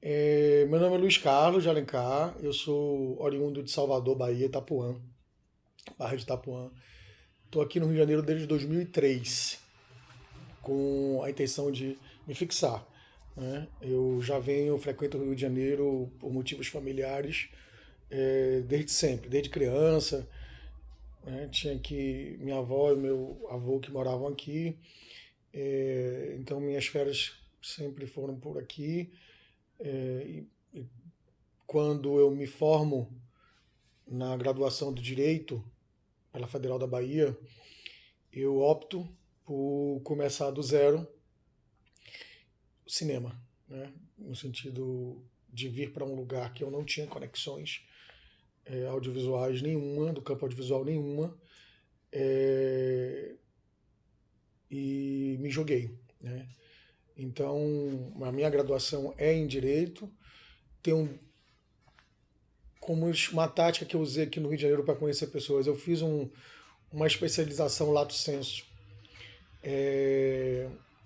Meu nome é Luiz Carlos de Alencar, eu sou oriundo de Salvador, Bahia, Itapuã, bairro de Itapuã. Estou aqui no Rio de Janeiro desde 2003, com a intenção de me fixar, né? Eu já frequento o Rio de Janeiro por motivos familiares, desde sempre, desde criança, né? Minha avó e meu avô que moravam aqui, então minhas férias sempre foram por aqui. Quando eu me formo na graduação do Direito pela Federal da Bahia, eu opto por começar do zero o cinema, né? No sentido de vir para um lugar que eu não tinha conexões audiovisuais nenhuma, do campo audiovisual nenhuma, é, e me joguei, né? Então, a minha graduação é em Direito, tenho como uma tática que eu usei aqui no Rio de Janeiro para conhecer pessoas, eu fiz uma especialização lato sensu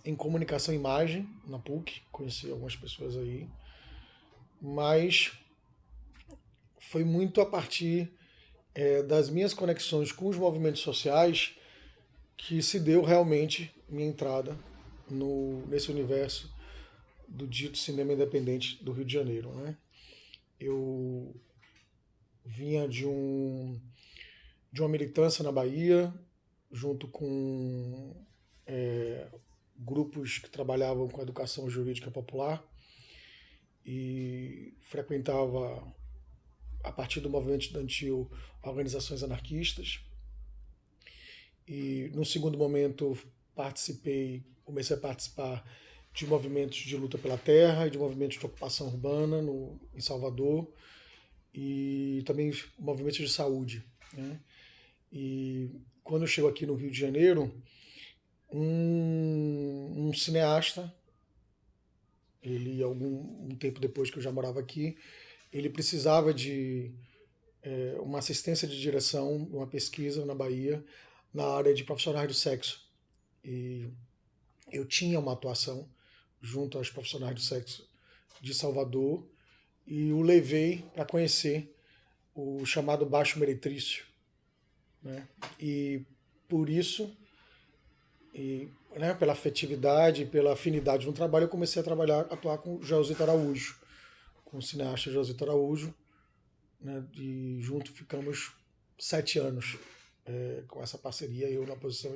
em comunicação e imagem na PUC, conheci algumas pessoas aí, mas foi muito a partir das minhas conexões com os movimentos sociais que se deu realmente minha entrada nesse universo do dito cinema independente do Rio de Janeiro, né? Eu vinha de uma militância na Bahia, junto com grupos que trabalhavam com a educação jurídica popular, e frequentava, a partir do movimento estudantil, organizações anarquistas. E, no segundo momento, comecei a participar de movimentos de luta pela terra e de movimentos de ocupação urbana em Salvador, e também movimentos de saúde, né? E quando eu chego aqui no Rio de Janeiro, um cineasta, um tempo depois que eu já morava aqui, ele precisava de uma assistência de direção, uma pesquisa na Bahia, na área de profissionais do sexo. E eu tinha uma atuação junto aos profissionais do sexo de Salvador e o levei para conhecer o chamado baixo meretrício, né? E por isso, né, pela afetividade, pela afinidade no trabalho, eu comecei a atuar com o Joelzito Araújo, com o cineasta Joelzito Araújo, né? E junto ficamos 7 anos com essa parceria, eu na posição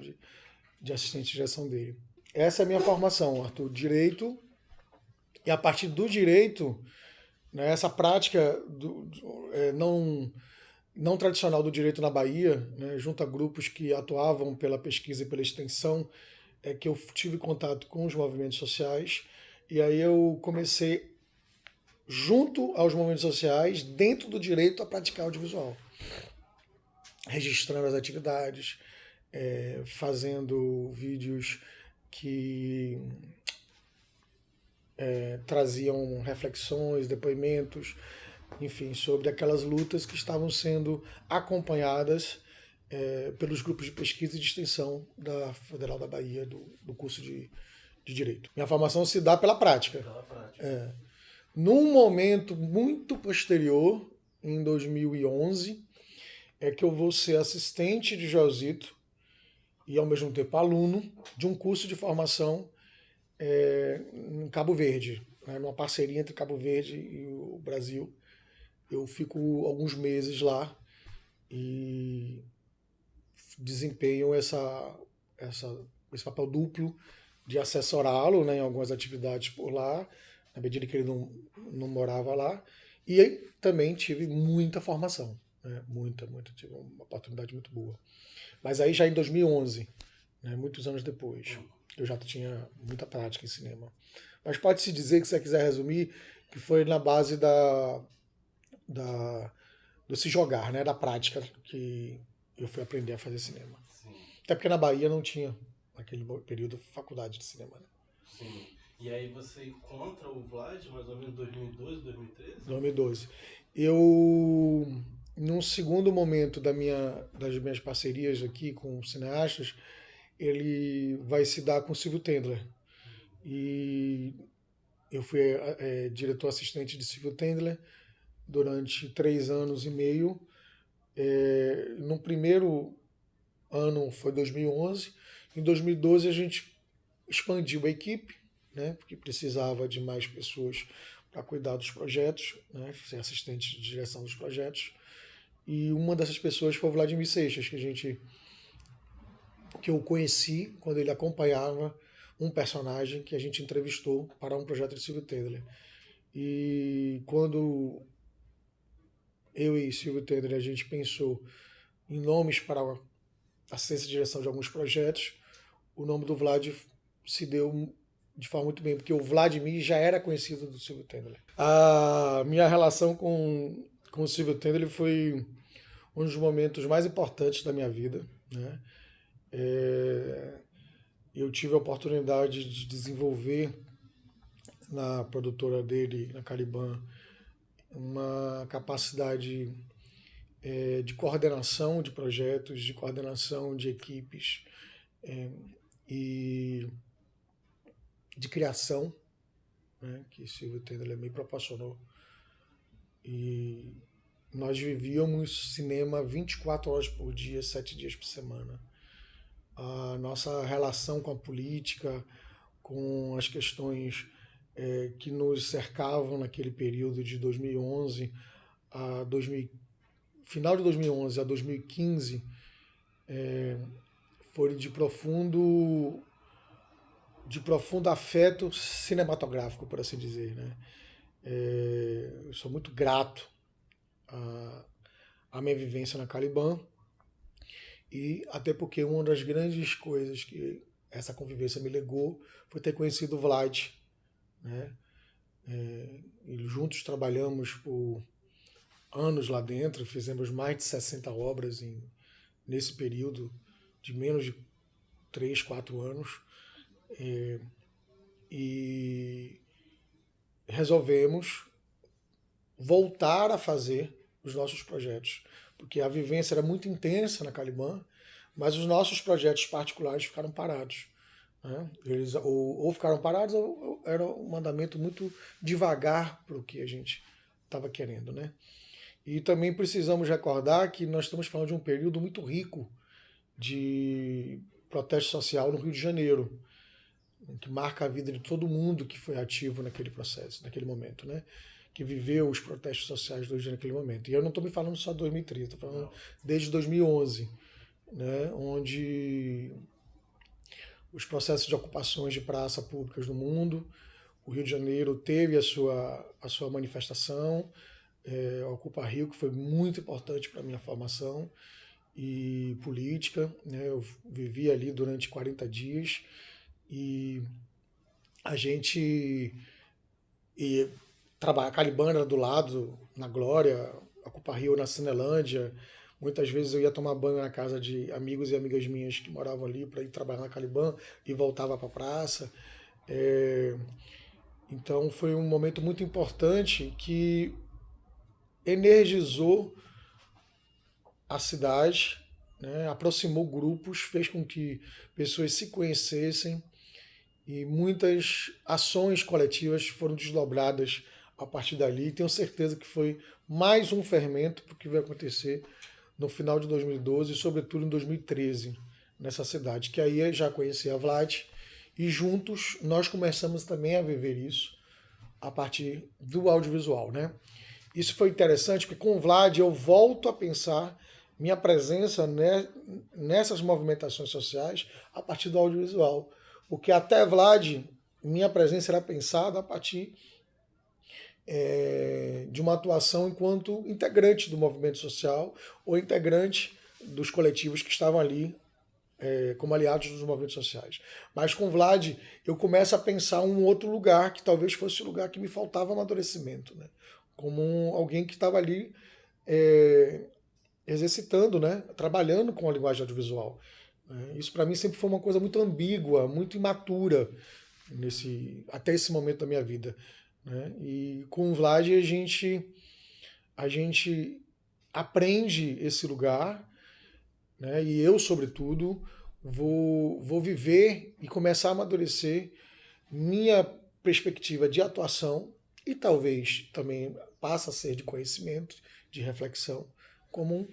de assistente de direção dele. Essa é a minha formação, Arthur, direito, e a partir do direito, né, essa prática não tradicional do direito na Bahia, né, junto a grupos que atuavam pela pesquisa e pela extensão, que eu tive contato com os movimentos sociais, e aí eu comecei, junto aos movimentos sociais, dentro do direito, a praticar audiovisual, registrando as atividades, fazendo vídeos que traziam reflexões, depoimentos, enfim, sobre aquelas lutas que estavam sendo acompanhadas pelos grupos de pesquisa e de extensão da Federal da Bahia, do curso de Direito. Minha formação se dá pela prática. Pela prática. Num momento muito posterior, em 2011, é que eu vou ser assistente de Joelzito e, ao mesmo tempo, aluno de um curso de formação em Cabo Verde, né, numa parceria entre Cabo Verde e o Brasil. Eu fico alguns meses lá e desempenho esse papel duplo de assessorá-lo, né, em algumas atividades por lá, na medida que ele não morava lá. E também tive muita formação, né, muita, tive uma oportunidade muito boa. Mas aí já em 2011, né, muitos anos depois, eu já tinha muita prática em cinema. Mas pode-se dizer, que se você quiser resumir, que foi na base do se jogar, né, da prática, que eu fui aprender a fazer cinema. Sim, Até porque na Bahia não tinha, naquele período, faculdade de cinema. Né? sim. E aí você encontra o Vlad mais ou menos em 2012, 2013? 2012. Eu, num segundo momento das minhas parcerias aqui com cineastas, ele vai se dar com o Silvio Tendler. E eu fui diretor assistente de Silvio Tendler durante 3 anos e meio. No primeiro ano foi 2011. Em 2012 a gente expandiu a equipe, né, porque precisava de mais pessoas para cuidar dos projetos, né, ser assistente de direção dos projetos. E uma dessas pessoas foi o Vladimir Seixas, que eu conheci quando ele acompanhava um personagem que a gente entrevistou para um projeto de Silvio Tendler. E quando eu e Silvio Tendler a gente pensou em nomes para a assistência de direção de alguns projetos, o nome do Vlad se deu de forma muito bem, porque o Vladimir já era conhecido do Silvio Tendler. A minha relação com o Silvio Tendler foi um dos momentos mais importantes da minha vida, né? Eu tive a oportunidade de desenvolver na produtora dele, na Caliban, uma capacidade de coordenação de projetos, de coordenação de equipes e de criação, né, que Silvio Tendler me proporcionou. E nós vivíamos cinema 24 horas por dia, 7 dias por semana. A nossa relação com a política, com as questões que nos cercavam naquele período de 2011 a 2000, final de 2011 a 2015, foi de profundo afeto cinematográfico, por assim dizer, né? Eu sou muito grato à minha vivência na Caliban, e até porque uma das grandes coisas que essa convivência me legou foi ter conhecido o Vlad, né? E juntos trabalhamos por anos lá dentro, fizemos mais de 60 obras nesse período de menos de 3, 4 anos. E resolvemos voltar a fazer os nossos projetos, porque a vivência era muito intensa na Caliban, mas os nossos projetos particulares ficaram parados, né? Eles ou ficaram parados ou era um andamento muito devagar para o que a gente estava querendo, né? E também precisamos recordar que nós estamos falando de um período muito rico de protesto social no Rio de Janeiro, que marca a vida de todo mundo que foi ativo naquele processo, naquele momento, né? Que viveu os protestos sociais do Rio de Janeiro naquele momento. E eu não estou me falando só de 2013, estou falando desde 2011, né? Onde os processos de ocupações de praças públicas no mundo, o Rio de Janeiro teve a sua manifestação, Ocupa Rio, que foi muito importante para a minha formação e política, né? Eu vivi ali durante 40 dias e a gente trabalha, a Caliban era do lado, na Glória, Ocupa Rio na Cinelândia. Muitas vezes eu ia tomar banho na casa de amigos e amigas minhas que moravam ali para ir trabalhar na Caliban e voltava para a praça. Então foi um momento muito importante que energizou a cidade, né? Aproximou grupos, fez com que pessoas se conhecessem e muitas ações coletivas foram desdobradas a partir dali. Tenho certeza que foi mais um fermento para o que vai acontecer no final de 2012 e sobretudo em 2013 nessa cidade, que aí eu já conhecia a Vlad e juntos nós começamos também a viver isso a partir do audiovisual, né? Isso foi interessante porque com o Vlad eu volto a pensar minha presença nessas movimentações sociais a partir do audiovisual. Porque até Vlad, minha presença era pensada a partir de uma atuação enquanto integrante do movimento social ou integrante dos coletivos que estavam ali como aliados dos movimentos sociais. Mas com Vlad eu começo a pensar um outro lugar que talvez fosse o lugar que me faltava amadurecimento, né? Como alguém que estava ali exercitando, né? Trabalhando com a linguagem audiovisual. Isso para mim sempre foi uma coisa muito ambígua, muito imatura até esse momento da minha vida, né? E com o Vlad a gente aprende esse lugar, né? E eu, sobretudo, vou viver e começar a amadurecer minha perspectiva de atuação e talvez também passa a ser de conhecimento, de reflexão, como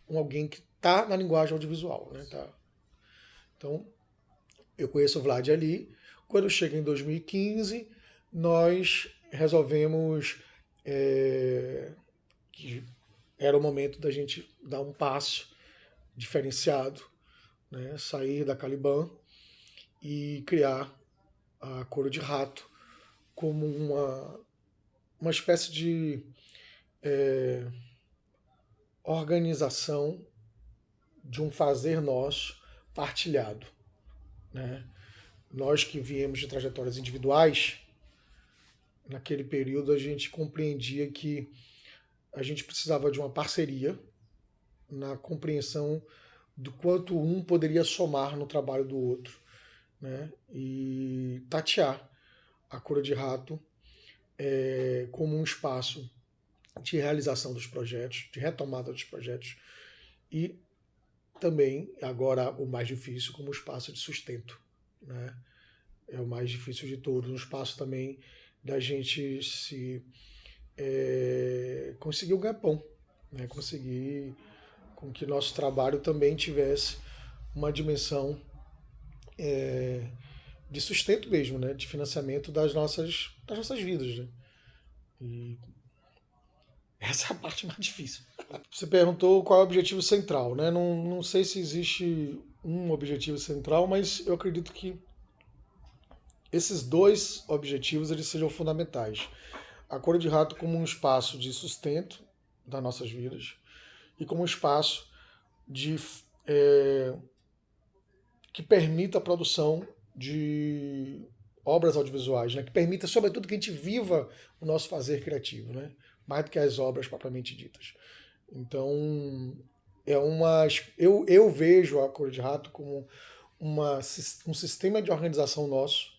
alguém que está na linguagem audiovisual. Né? Tá. Então, eu conheço o Vlad ali. Quando chega em 2015, nós resolvemos que era o momento da gente dar um passo diferenciado, né? Sair da Caliban e criar a Couro de Rato como uma espécie de organização de um fazer nosso partilhado. Né? Nós que viemos de trajetórias individuais, naquele período a gente compreendia que a gente precisava de uma parceria na compreensão do quanto um poderia somar no trabalho do outro, né? E tatear a Couro de Rato como um espaço de realização dos projetos, de retomada dos projetos e também, agora o mais difícil, como espaço de sustento. Né? É o mais difícil de todos, um espaço também da gente se conseguir o ganha-pão, né? Conseguir com que nosso trabalho também tivesse uma dimensão de sustento mesmo, né? De financiamento das nossas vidas. Né? E essa é a parte mais difícil. Você perguntou qual é o objetivo central, né? Não sei se existe um objetivo central, mas eu acredito que esses dois objetivos eles sejam fundamentais. A Couro de Rato como um espaço de sustento das nossas vidas e como um espaço que permita a produção de obras audiovisuais, né? Que permita, sobretudo, que a gente viva o nosso fazer criativo, né? Mais do que as obras propriamente ditas. Então, eu vejo a Couro de Rato como um sistema de organização nosso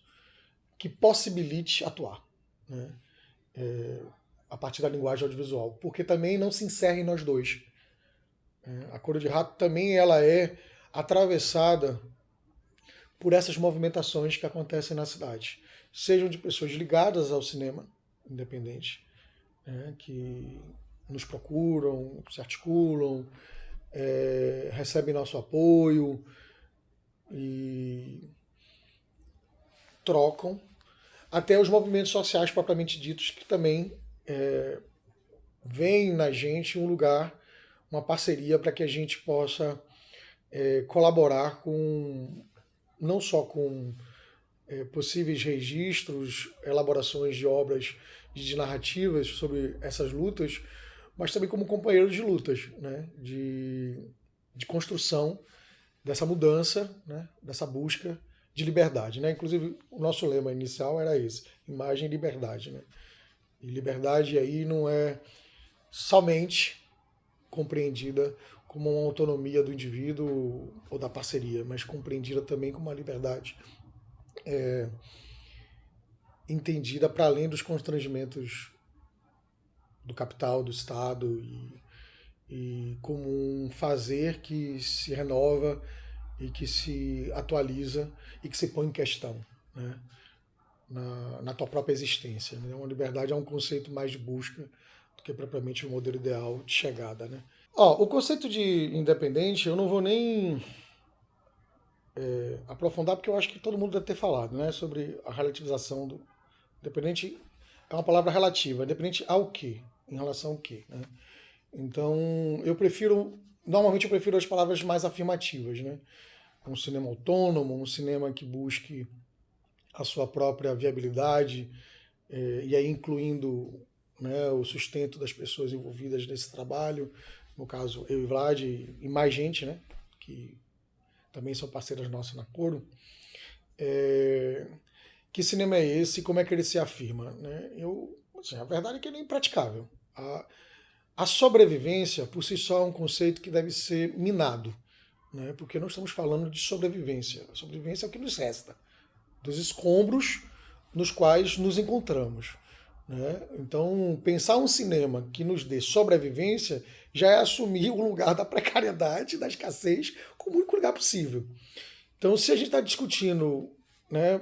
que possibilite atuar, né? A partir da linguagem audiovisual, porque também não se encerra em nós dois. A Couro de Rato também ela é atravessada por essas movimentações que acontecem na cidade, sejam de pessoas ligadas ao cinema independente, né, que nos procuram, se articulam, recebem nosso apoio e trocam, até os movimentos sociais propriamente ditos, que também veem na gente um lugar, uma parceria para que a gente possa colaborar com, não só com possíveis registros, elaborações de obras de narrativas sobre essas lutas, mas também como companheiros de lutas, né? de construção dessa mudança, né? Dessa busca de liberdade. Né? Inclusive, o nosso lema inicial era esse, imagem e liberdade. Né? E liberdade aí não é somente compreendida como uma autonomia do indivíduo ou da parceria, mas compreendida também como uma liberdade entendida para além dos constrangimentos do capital, do Estado, e como um fazer que se renova e que se atualiza e que se põe em questão, né? na tua própria existência. Né? Uma liberdade é um conceito mais de busca do que propriamente um modelo ideal de chegada. Né? O conceito de independente eu não vou nem aprofundar, porque eu acho que todo mundo deve ter falado, né, sobre a relativização do independente. É uma palavra relativa, independente ao quê, em relação ao quê. Né? Então, normalmente eu prefiro as palavras mais afirmativas, né? Um cinema autônomo, um cinema que busque a sua própria viabilidade, e aí incluindo, né, o sustento das pessoas envolvidas nesse trabalho, no caso eu e Vlad e mais gente, né, que também são parceiras nossas na Couro. Que cinema é esse e como é que ele se afirma? Né? A verdade é que ele é impraticável. A sobrevivência, por si só, é um conceito que deve ser minado, né? Porque nós estamos falando de sobrevivência. A sobrevivência é o que nos resta, dos escombros nos quais nos encontramos. Né? Então, pensar um cinema que nos dê sobrevivência já é assumir o lugar da precariedade, da escassez, como o único lugar possível. Então, se a gente está discutindo, né,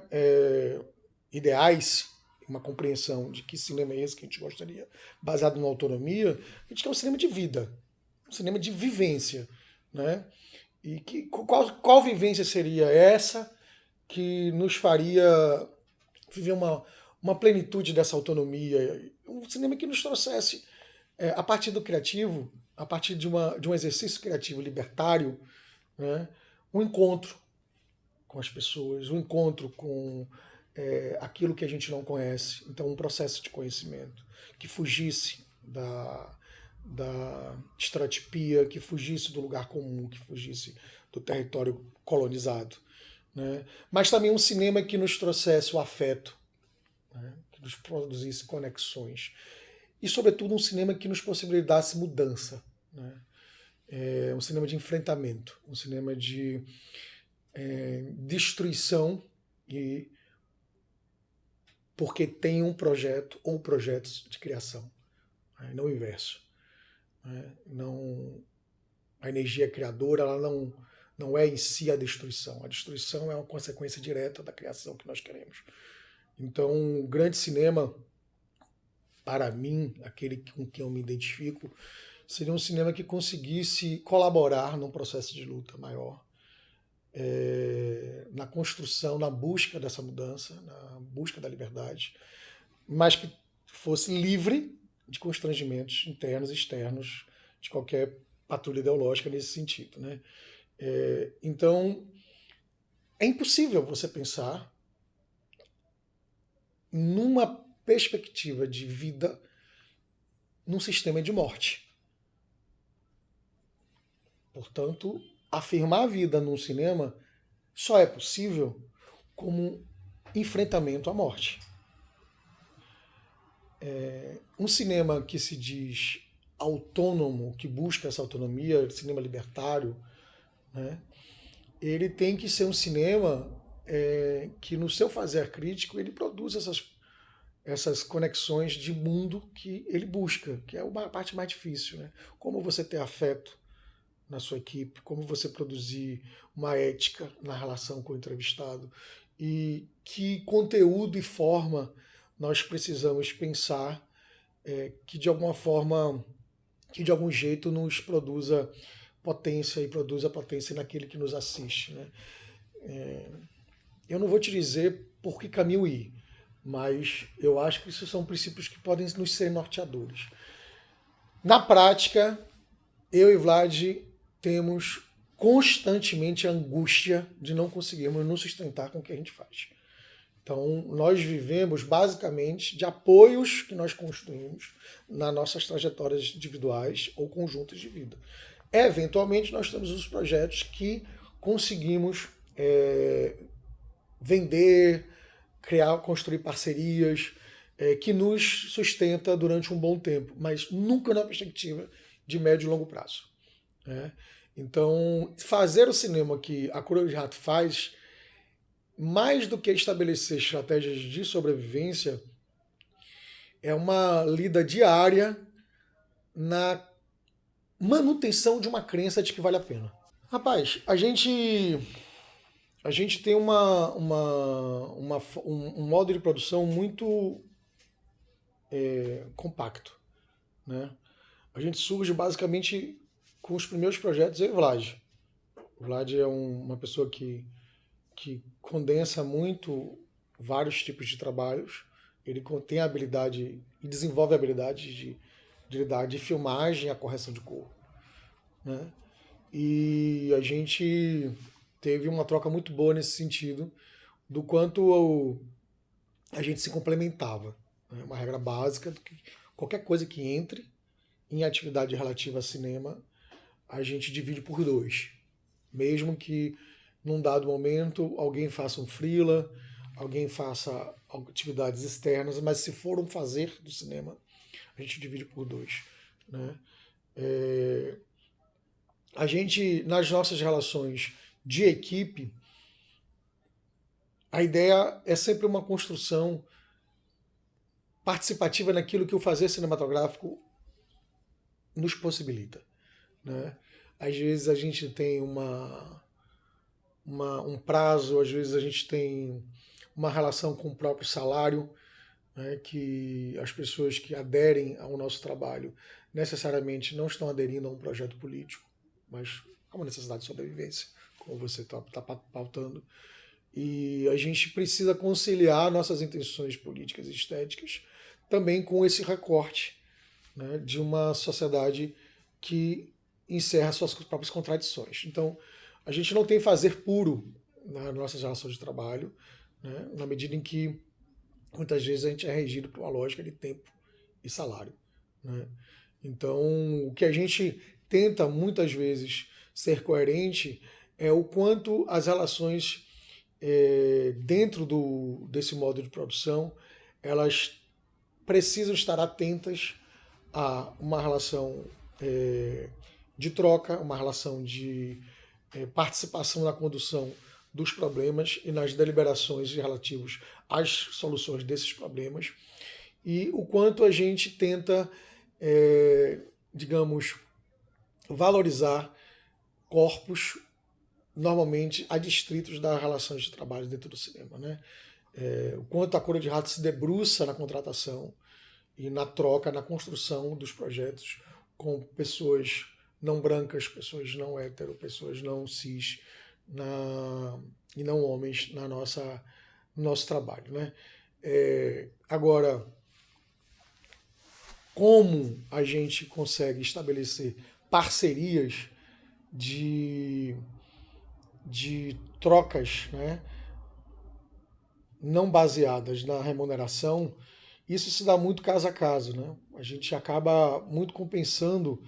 ideais, uma compreensão de que cinema é esse que a gente gostaria, baseado na autonomia, a gente quer um cinema de vida, um cinema de vivência, né? E qual vivência seria essa que nos faria viver uma plenitude dessa autonomia? Um cinema que nos trouxesse, a partir do criativo, a partir de um exercício criativo libertário, né, um encontro com as pessoas, um encontro com aquilo que a gente não conhece. Então, um processo de conhecimento que fugisse da estereotipia, que fugisse do lugar comum, que fugisse do território colonizado, né? Mas também um cinema que nos trouxesse o afeto, né? Que nos produzisse conexões. E, sobretudo, um cinema que nos possibilitasse mudança, né? Um cinema de enfrentamento, um cinema de destruição, e porque tem um projeto ou projetos de criação, né? Não o inverso, né? Não, a energia criadora ela não é em si a destruição. A destruição é uma consequência direta da criação que nós queremos. Então, o grande cinema, para mim, aquele com quem eu me identifico, seria um cinema que conseguisse colaborar num processo de luta maior, na construção, na busca dessa mudança, na busca da liberdade, mas que fosse livre de constrangimentos internos e externos, de qualquer patrulha ideológica nesse sentido, né? Então, é impossível você pensar numa perspectiva de vida num sistema de morte. Portanto, afirmar a vida num cinema só é possível como enfrentamento à morte. Um cinema que se diz autônomo, que busca essa autonomia, cinema libertário, né, ele tem que ser um cinema que no seu fazer crítico ele produz essas conexões de mundo que ele busca, que é a parte mais difícil, né? Como você ter afeto na sua equipe, como você produzir uma ética na relação com o entrevistado, e que conteúdo e forma nós precisamos pensar que de alguma forma, que de algum jeito nos produza potência e produza potência naquele que nos assiste, né? Eu não vou te dizer por que caminho ir, mas eu acho que isso são princípios que podem nos ser norteadores. Na prática, eu e Vlad temos constantemente a angústia de não conseguirmos nos sustentar com o que a gente faz. Então, nós vivemos basicamente de apoios que nós construímos nas nossas trajetórias individuais ou conjuntas de vida. Eventualmente, nós temos os projetos que conseguimos vender, criar, construir parcerias que nos sustenta durante um bom tempo, mas nunca na perspectiva de médio e longo prazo, né? Então, fazer o cinema que a Coroa de Rato faz, mais do que estabelecer estratégias de sobrevivência, é uma lida diária na manutenção de uma crença de que vale a pena. Rapaz, a gente tem um modo de produção muito compacto, né? A gente surge basicamente com os primeiros projetos, eu e o Vlad. O Vlad é uma pessoa que condensa muito vários tipos de trabalhos. Ele tem a habilidade e desenvolve a habilidade de lidar de filmagem a correção de cor, né? E a gente teve uma troca muito boa nesse sentido, do quanto a gente se complementava, né? Uma regra básica do que qualquer coisa que entre em atividade relativa a cinema, a gente divide por 2. Mesmo que num dado momento alguém faça um freela, alguém faça atividades externas, mas se for um fazer do cinema, a gente divide por 2, né? A gente, nas nossas relações de equipe, a ideia é sempre uma construção participativa naquilo que o fazer cinematográfico nos possibilita, né? Às vezes a gente tem um prazo, às vezes a gente tem uma relação com o próprio salário, né, que as pessoas que aderem ao nosso trabalho necessariamente não estão aderindo a um projeto político, mas a uma necessidade de sobrevivência, como você está pautando. E a gente precisa conciliar nossas intenções políticas e estéticas também com esse recorte, né, de uma sociedade que encerra suas próprias contradições. Então, a gente não tem fazer puro nas nossas relações de trabalho, né, na medida em que muitas vezes a gente é regido por uma lógica de tempo e salário, né? Então, o que a gente tenta muitas vezes ser coerente é o quanto as relações dentro desse modo de produção, elas precisam estar atentas a uma relação de troca, uma relação de participação na condução dos problemas e nas deliberações relativos às soluções desses problemas, e o quanto a gente tenta, digamos, valorizar corpos normalmente adstritos das relações de trabalho dentro do cinema, né? O quanto a Cor de Rato se debruça na contratação e na troca, na construção dos projetos com pessoas não brancas, pessoas não hétero, pessoas não cis e não homens no nosso trabalho, né? Agora, como a gente consegue estabelecer parcerias de trocas, né, não baseadas na remuneração, isso se dá muito caso a caso, né? A gente acaba muito compensando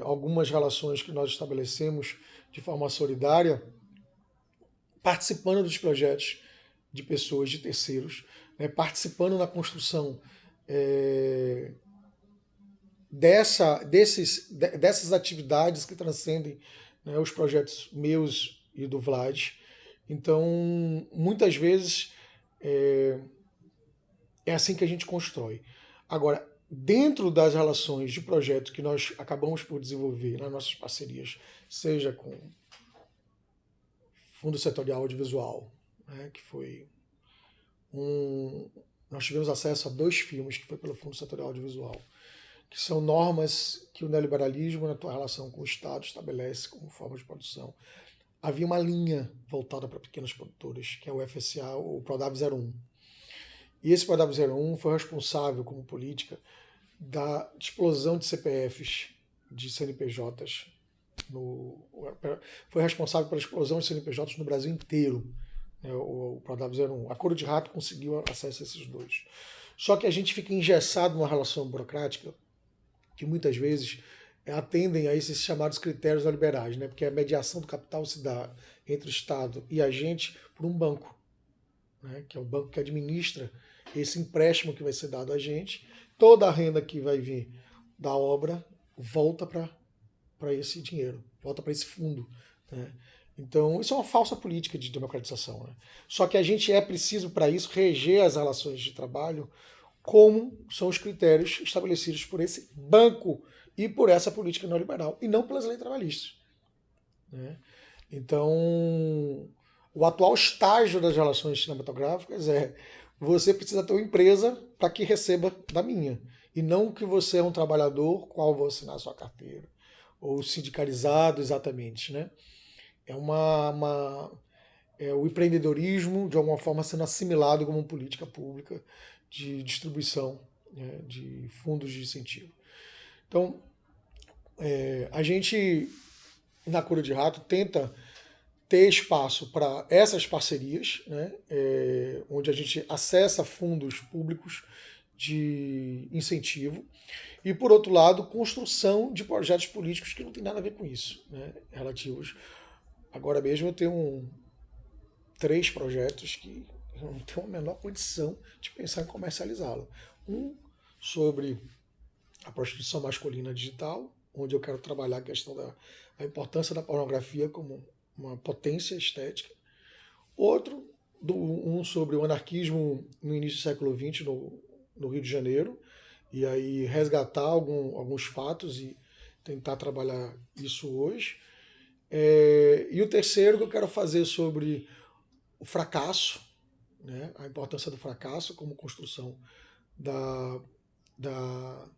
algumas relações que nós estabelecemos de forma solidária, participando dos projetos de pessoas, de terceiros, né, participando na construção dessas atividades que transcendem, né, os projetos meus e do Vlad. Então, muitas vezes é assim que a gente constrói. Agora, dentro das relações de projeto que nós acabamos por desenvolver nas nossas parcerias, seja com Fundo Setorial Audiovisual, né, que foi nós tivemos acesso a 2 filmes que foi pelo Fundo Setorial Audiovisual, que são normas que o neoliberalismo, na tua relação com o Estado, estabelece como forma de produção. Havia uma linha voltada para pequenas produtoras, que é o FSA, o Prodab 01. E esse Prodab 01 foi responsável, como política, da explosão de CPFs, de CNPJs. Foi responsável pela explosão de CNPJs no Brasil inteiro, né, o Prodab 01. A Cor de Rato conseguiu acesso a esses 2. Só que a gente fica engessado numa relação burocrática que muitas vezes atendem a esses chamados critérios neoliberais, né? Porque a mediação do capital se dá entre o Estado e a gente por um banco, né? Que é o banco que administra esse empréstimo que vai ser dado a gente. Toda a renda que vai vir da obra volta para esse dinheiro, volta para esse fundo, né? Então, isso é uma falsa política de democratização, né? Só que a gente preciso, para isso, reger as relações de trabalho como são os critérios estabelecidos por esse banco e por essa política neoliberal, e não pelas leis trabalhistas, né? Então, o atual estágio das relações cinematográficas você precisa ter uma empresa para que receba da minha, e não que você é um trabalhador, qual vou assinar a sua carteira, ou sindicalizado exatamente, né? O empreendedorismo, de alguma forma, sendo assimilado como uma política pública de distribuição, né, de fundos de incentivo. Então, a gente, na Cor de Rato, tenta ter espaço para essas parcerias, né, onde a gente acessa fundos públicos de incentivo, e, por outro lado, construção de projetos políticos que não tem nada a ver com isso, né, relativos. Agora mesmo eu tenho 3 projetos que eu não tenho a menor condição de pensar em comercializá-lo. Um sobre a prostituição masculina digital, onde eu quero trabalhar a questão da importância da pornografia como uma potência estética. Outro, um sobre o anarquismo no início do século XX no Rio de Janeiro, e aí resgatar alguns fatos e tentar trabalhar isso hoje. E o terceiro que eu quero fazer sobre o fracasso, né? A importância do fracasso como construção da, da,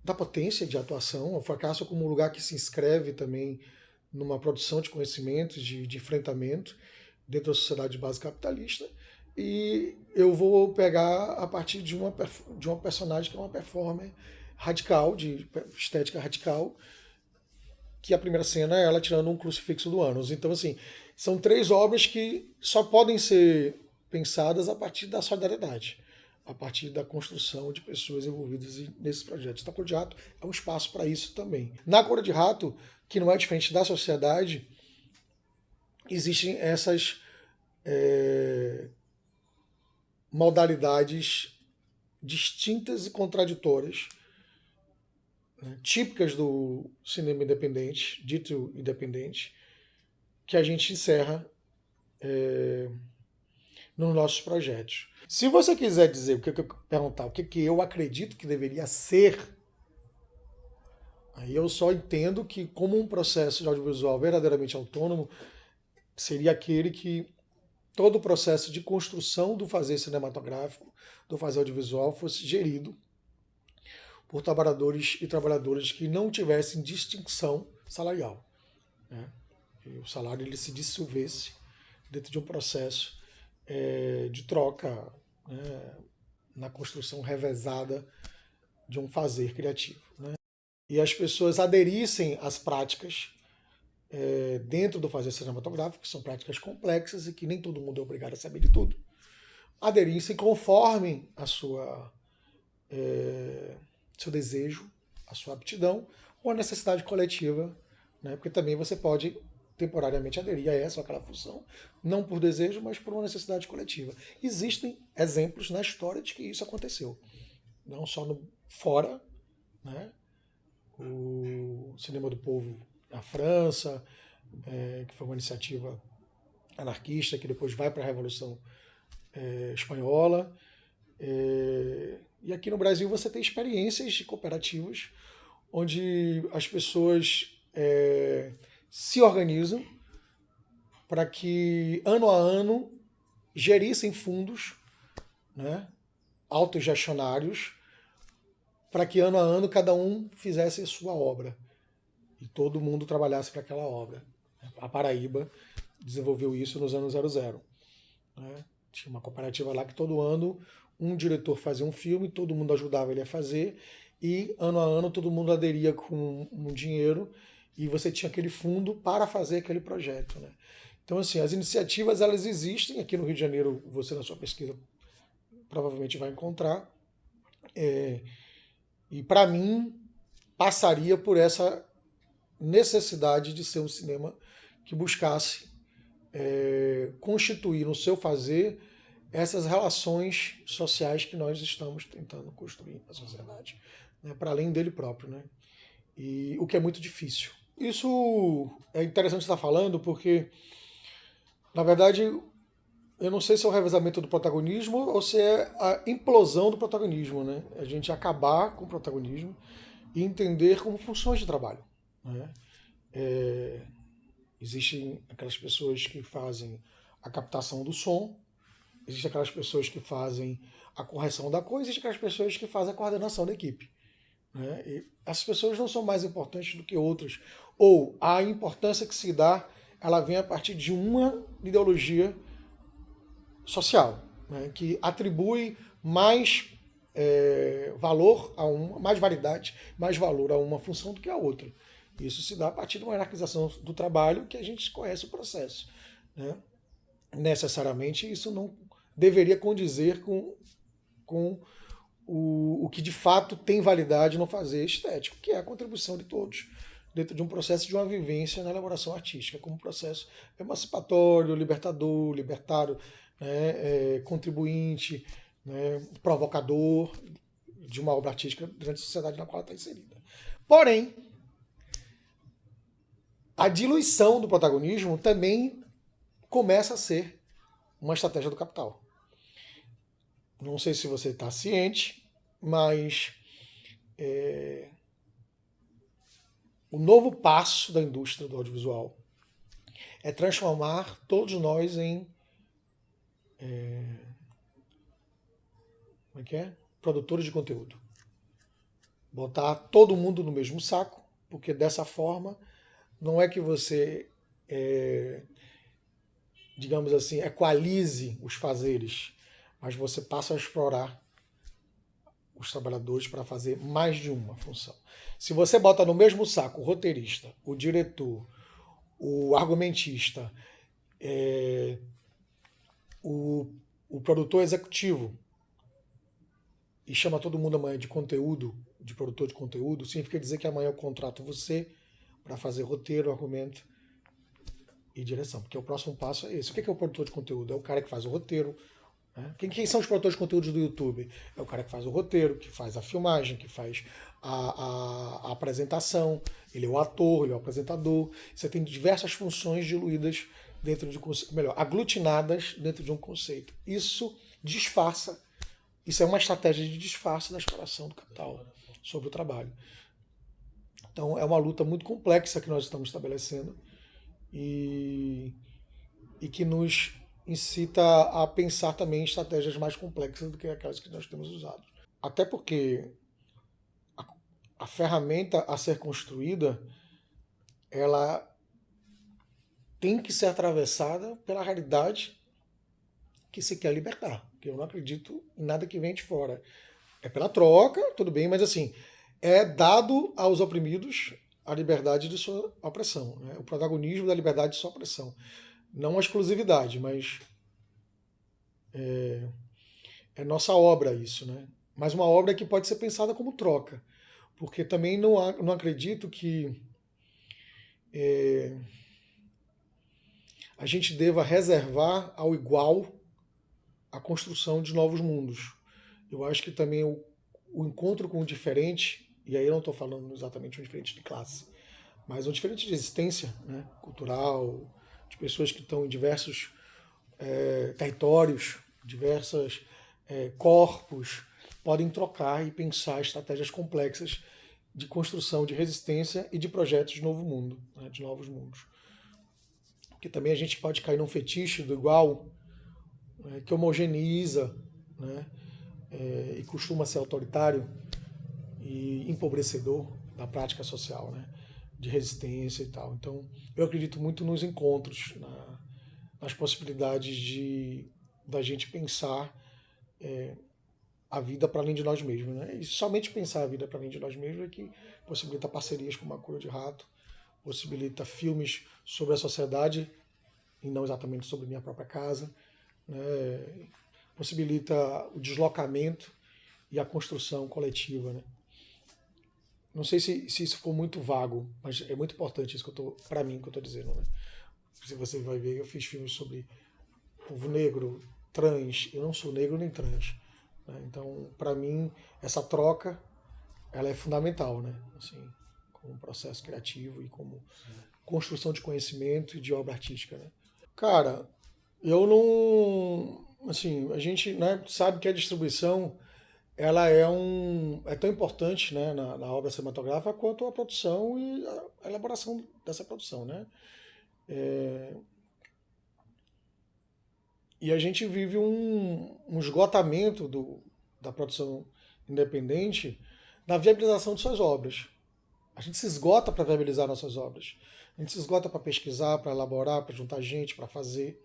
da potência de atuação, o fracasso como um lugar que se inscreve também numa produção de conhecimentos, de enfrentamento dentro da sociedade de base capitalista. E eu vou pegar a partir de uma personagem que é uma performer radical, de estética radical, que a primeira cena é ela tirando um crucifixo do ânus. Então, assim, são 3 obras que só podem ser pensadas a partir da solidariedade, a partir da construção de pessoas envolvidas nesses projetos. Então, a Cor de Rato é um espaço para isso também. Na Cor de Rato, que não é diferente da sociedade, existem essas modalidades distintas e contraditórias, né, típicas do cinema independente, dito independente, que a gente encerra nos nossos projetos. Se você quiser dizer, perguntar o que eu acredito que deveria ser, aí eu só entendo que, como um processo de audiovisual verdadeiramente autônomo, seria aquele que todo o processo de construção do fazer cinematográfico, do fazer audiovisual, fosse gerido por trabalhadores e trabalhadoras que não tivessem distinção salarial, né? E o salário ele se dissolvesse dentro de um processo de troca, né, na construção revezada de um fazer criativo, né? E as pessoas aderissem às práticas dentro do fazer cinematográfico, que são práticas complexas e que nem todo mundo é obrigado a saber de tudo, aderissem conforme a sua seu desejo, a sua aptidão ou a necessidade coletiva, né? Porque também você pode temporariamente aderir a essa ou aquela função, não por desejo, mas por uma necessidade coletiva. Existem exemplos na história de que isso aconteceu, não só fora, né? O Cinema do Povo na França, que foi uma iniciativa anarquista que depois vai para a Revolução Espanhola. E aqui no Brasil você tem experiências de cooperativas onde as pessoas se organizam para que, ano a ano, gerissem fundos, né, autogestionários, para que, ano a ano, cada um fizesse sua obra e todo mundo trabalhasse para aquela obra. A Paraíba desenvolveu isso nos anos 00. Né? Tinha uma cooperativa lá que todo ano um diretor fazia um filme, todo mundo ajudava ele a fazer, e ano a ano todo mundo aderia com um dinheiro e você tinha aquele fundo para fazer aquele projeto, né? Então, assim, as iniciativas elas existem. Aqui no Rio de Janeiro, você na sua pesquisa provavelmente vai encontrar. E para mim, passaria por essa necessidade de ser um cinema que buscasse constituir no seu fazer essas relações sociais que nós estamos tentando construir na sociedade, né, para além dele próprio, né? E o que é muito difícil. Isso é interessante estar falando porque, na verdade, eu não sei se é o revezamento do protagonismo ou se é a implosão do protagonismo, né? A gente acabar com o protagonismo e entender como funções de trabalho, né? Existem aquelas pessoas que fazem a captação do som, existem aquelas pessoas que fazem a correção da cor, existem aquelas pessoas que fazem a coordenação da equipe, né? E as pessoas não são mais importantes do que outras, ou a importância que se dá, ela vem a partir de uma ideologia social, né, que atribui mais valor a uma, mais validade, mais valor a uma função do que a outra. Isso se dá a partir de uma hierarquização do trabalho que a gente conhece o processo, né? Necessariamente isso não deveria condizer com o que de fato tem validade no fazer estético, que é a contribuição de todos dentro de um processo de uma vivência na elaboração artística, como um processo emancipatório, libertador, libertário, né, contribuinte, né, provocador de uma obra artística durante a sociedade na qual ela está inserida. Porém, a diluição do protagonismo também começa a ser uma estratégia do capital. Não sei se você está ciente, mas o novo passo da indústria do audiovisual é transformar todos nós em como é que é? Produtores de conteúdo. Botar todo mundo no mesmo saco, porque dessa forma não é que você, digamos assim, equalize os fazeres, mas você passa a explorar os trabalhadores para fazer mais de uma função. Se você bota no mesmo saco o roteirista, o diretor, o argumentista, o produtor executivo, e chama todo mundo amanhã de conteúdo, de produtor de conteúdo, significa dizer que amanhã eu contrato você para fazer roteiro, argumento e direção, porque o próximo passo é esse. O que é o produtor de conteúdo? É o cara que faz o roteiro. Né? Quem são os produtores de conteúdo do YouTube? É o cara que faz o roteiro, que faz a filmagem, que faz a apresentação, ele é o ator, ele é o apresentador. Você tem diversas funções diluídas dentro de um conceito, melhor, aglutinadas dentro de um conceito. Isso disfarça, isso é uma estratégia de disfarce da exploração do capital sobre o trabalho. Então é uma luta muito complexa que nós estamos estabelecendo e que nos incita a pensar também em estratégias mais complexas do que aquelas que nós temos usado. Até porque a ferramenta a ser construída, ela tem que ser atravessada pela realidade que se quer libertar. Porque eu não acredito em nada que vem de fora. É pela troca, tudo bem, mas assim, é dado aos oprimidos a liberdade de sua opressão, né? O protagonismo da liberdade de sua opressão. Não a exclusividade, mas é nossa obra isso, né? Mas uma obra que pode ser pensada como troca. Porque também não acredito que a gente deva reservar ao igual a construção de novos mundos. Eu acho que também o encontro com o diferente, e aí eu não estou falando exatamente um diferente de classe, mas um diferente de existência, né, cultural, de pessoas que estão em diversos territórios, diversos corpos, podem trocar e pensar estratégias complexas de construção de resistência e de projetos de novo mundo, né, de novos mundos. Porque também a gente pode cair num fetiche do igual, né, que homogeneiza, né, e costuma ser autoritário e empobrecedor da prática social, né, de resistência e tal. Então, eu acredito muito nos encontros, nas possibilidades da gente pensar a vida para além de nós mesmos. Né? E somente pensar a vida para além de nós mesmos é que possibilita parcerias com uma Cura de Rato, possibilita filmes sobre a sociedade e não exatamente sobre minha própria casa, né? Possibilita o deslocamento e a construção coletiva. Né? Não sei se isso ficou muito vago, mas é muito importante isso para mim que eu estou dizendo. Né? Se você vai ver, eu fiz filmes sobre povo negro, trans. Eu não sou negro nem trans. Né? Então, para mim, essa troca ela é fundamental, né? Assim, como processo criativo e como construção de conhecimento e de obra artística. Né? Cara, eu não... Assim, a gente, né, sabe que a distribuição ela é tão importante, né, na obra cinematográfica quanto a produção e a elaboração dessa produção, né? E a gente vive um esgotamento da produção independente na viabilização de suas obras. A gente se esgota para viabilizar nossas obras. A gente se esgota para pesquisar, para elaborar, para juntar gente, para fazer.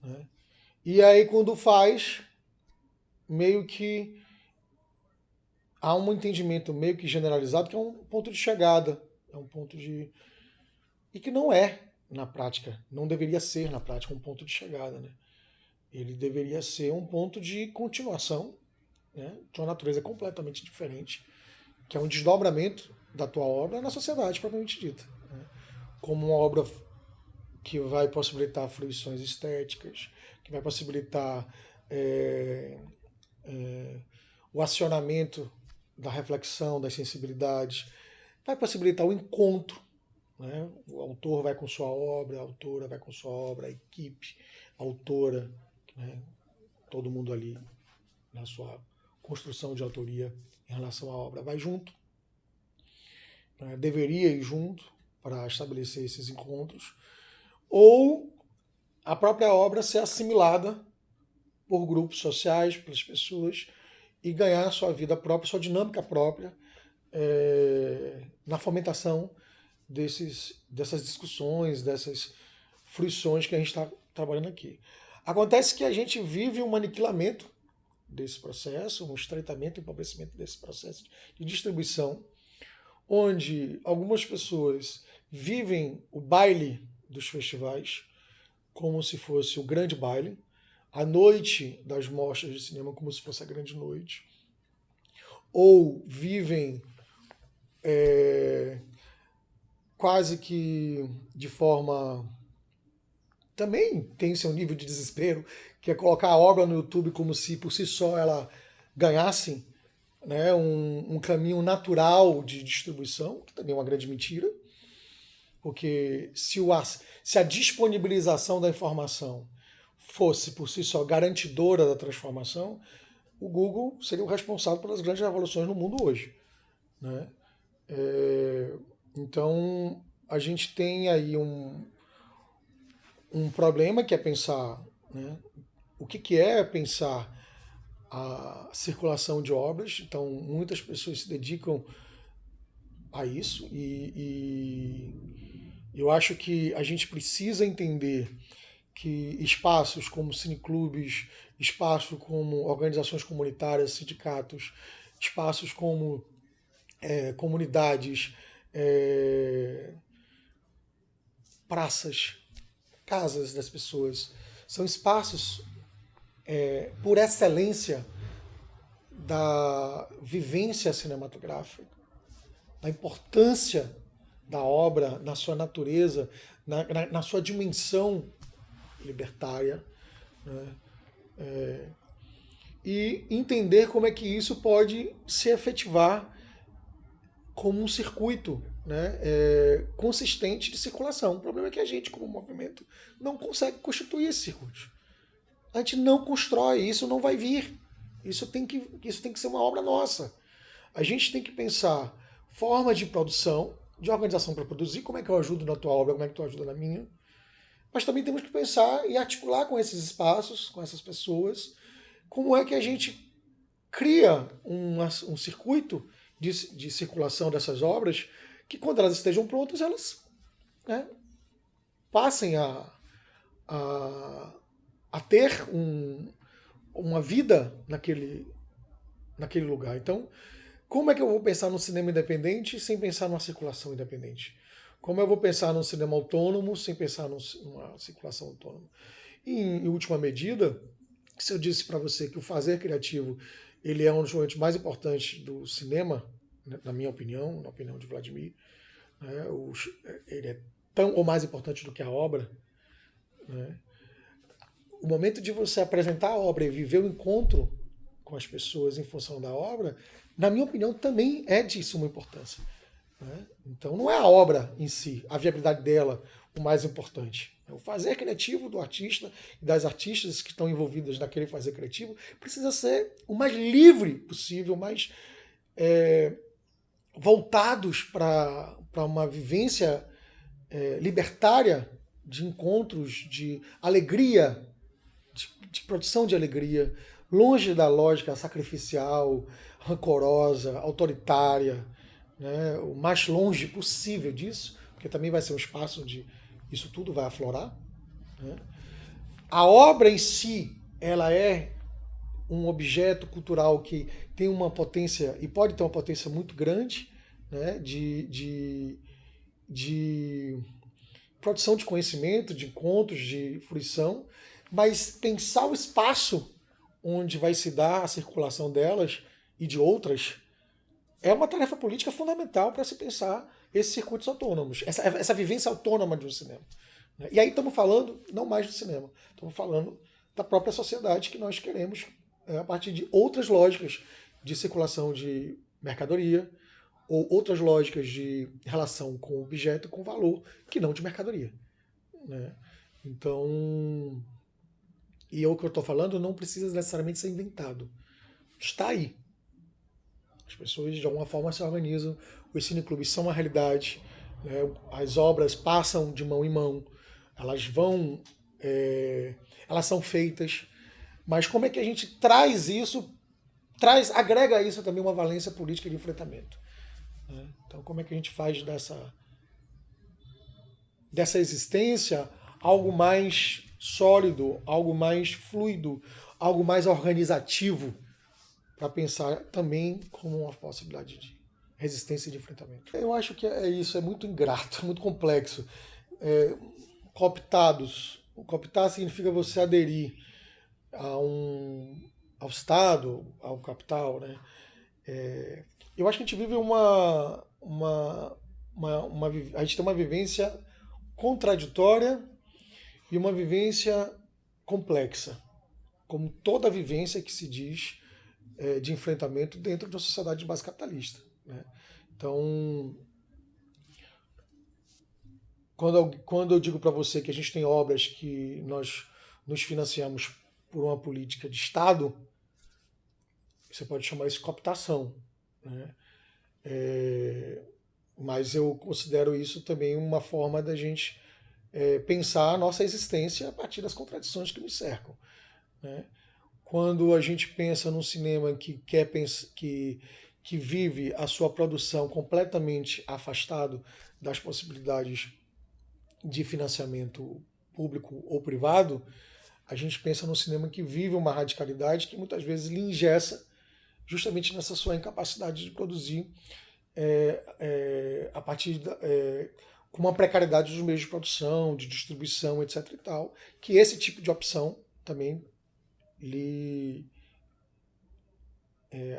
Né? E aí, quando faz, meio que há um entendimento meio que generalizado que é um ponto de chegada, é um ponto de... E que não é, na prática, não deveria ser, na prática, um ponto de chegada. Né? Ele deveria ser um ponto de continuação, né? De uma natureza completamente diferente, que é um desdobramento da tua obra na sociedade, propriamente dita. Né? Como uma obra que vai possibilitar fruições estéticas, que vai possibilitar o acionamento da reflexão, das sensibilidades, vai possibilitar o encontro. Né? O autor vai com sua obra, a autora vai com sua obra, a equipe, a autora, né? Todo mundo ali na sua construção de autoria em relação à obra vai junto. Né? Deveria ir junto para estabelecer esses encontros. Ou a própria obra ser assimilada por grupos sociais, pelas pessoas, e ganhar sua vida própria, sua dinâmica própria, na fomentação dessas discussões, dessas fruições que a gente está trabalhando aqui. Acontece que a gente vive um aniquilamento desse processo, um estreitamento e empobrecimento desse processo de distribuição, onde algumas pessoas vivem o baile dos festivais como se fosse o grande baile, a noite das mostras de cinema como se fosse a grande noite, ou vivem quase que de forma... Também tem seu nível de desespero, que é colocar a obra no YouTube como se por si só ela ganhasse, né, um caminho natural de distribuição, que também é uma grande mentira, porque se a disponibilização da informação fosse por si só garantidora da transformação, o Google seria o responsável pelas grandes revoluções no mundo hoje, né? Então a gente tem aí um problema que é pensar, né, o que é pensar a circulação de obras. Então muitas pessoas se dedicam a isso e eu acho que a gente precisa entender que espaços como cineclubes, espaços como organizações comunitárias, sindicatos, espaços como comunidades, praças, casas das pessoas, são espaços por excelência da vivência cinematográfica, da importância da obra na sua natureza, na sua dimensão libertária, né? E entender como é que isso pode se efetivar como um circuito, né, consistente de circulação. O problema é que a gente, como movimento, não consegue constituir esse circuito. A gente não constrói, isso não vai vir. Isso tem que ser uma obra nossa. A gente tem que pensar formas de produção, de organização para produzir, como é que eu ajudo na tua obra, como é que tu ajuda na minha. Mas também temos que pensar e articular com esses espaços, com essas pessoas, como é que a gente cria um circuito de circulação dessas obras, que quando elas estejam prontas, elas, né, passem a ter uma vida naquele lugar. Então, como é que eu vou pensar no cinema independente sem pensar numa circulação independente? Como eu vou pensar num cinema autônomo sem pensar numa circulação autônoma? E, em última medida, se eu disse para você que o fazer criativo ele é um dos momentos mais importantes do cinema, na minha opinião, na opinião de Vladimir, né, ele é tão ou mais importante do que a obra, né? O momento de você apresentar a obra e viver o encontro com as pessoas em função da obra, na minha opinião, também é de suma importância, né? Então não é a obra em si, a viabilidade dela, o mais importante. O fazer criativo do artista e das artistas que estão envolvidas naquele fazer criativo precisa ser o mais livre possível, mais voltados para uma vivência libertária de encontros, de alegria, de produção de alegria, longe da lógica sacrificial, rancorosa, autoritária, né, o mais longe possível disso, porque também vai ser um espaço onde isso tudo vai aflorar, né? A obra em si, ela é um objeto cultural que tem uma potência, e pode ter uma potência muito grande, né, de produção de conhecimento, de encontros, de fruição, mas pensar o espaço onde vai se dar a circulação delas e de outras é uma tarefa política fundamental para se pensar esses circuitos autônomos, essa vivência autônoma de um cinema. E aí estamos falando não mais do cinema, estamos falando da própria sociedade que nós queremos a partir de outras lógicas de circulação de mercadoria ou outras lógicas de relação com o objeto, com valor, que não de mercadoria, né? Então, e o que eu estou falando não precisa necessariamente ser inventado. Está aí. As pessoas, de alguma forma, se organizam. Os cineclubes são uma realidade, né? As obras passam de mão em mão. Elas vão... elas são feitas. Mas como é que a gente agrega isso também uma valência política de enfrentamento, né? Então, como é que a gente faz dessa existência algo mais sólido, algo mais fluido, algo mais organizativo, para pensar também como uma possibilidade de resistência e de enfrentamento. Eu acho que é isso, é muito ingrato, é muito complexo. Cooptados. Cooptar significa você aderir ao Estado, ao capital, né? Eu acho que a gente vive a gente tem uma vivência contraditória e uma vivência complexa, como toda vivência que se diz de enfrentamento dentro de uma sociedade de base capitalista, né? Então, quando eu digo para você que a gente tem obras que nós nos financiamos por uma política de Estado, você pode chamar isso de cooptação, né? Mas eu considero isso também uma forma da gente pensar a nossa existência a partir das contradições que nos cercam, né? Quando a gente pensa num cinema que vive a sua produção completamente afastado das possibilidades de financiamento público ou privado, a gente pensa num cinema que vive uma radicalidade que muitas vezes lhe engessa justamente nessa sua incapacidade de produzir a partir com uma precariedade dos meios de produção, de distribuição, etc. e tal, que esse tipo de opção também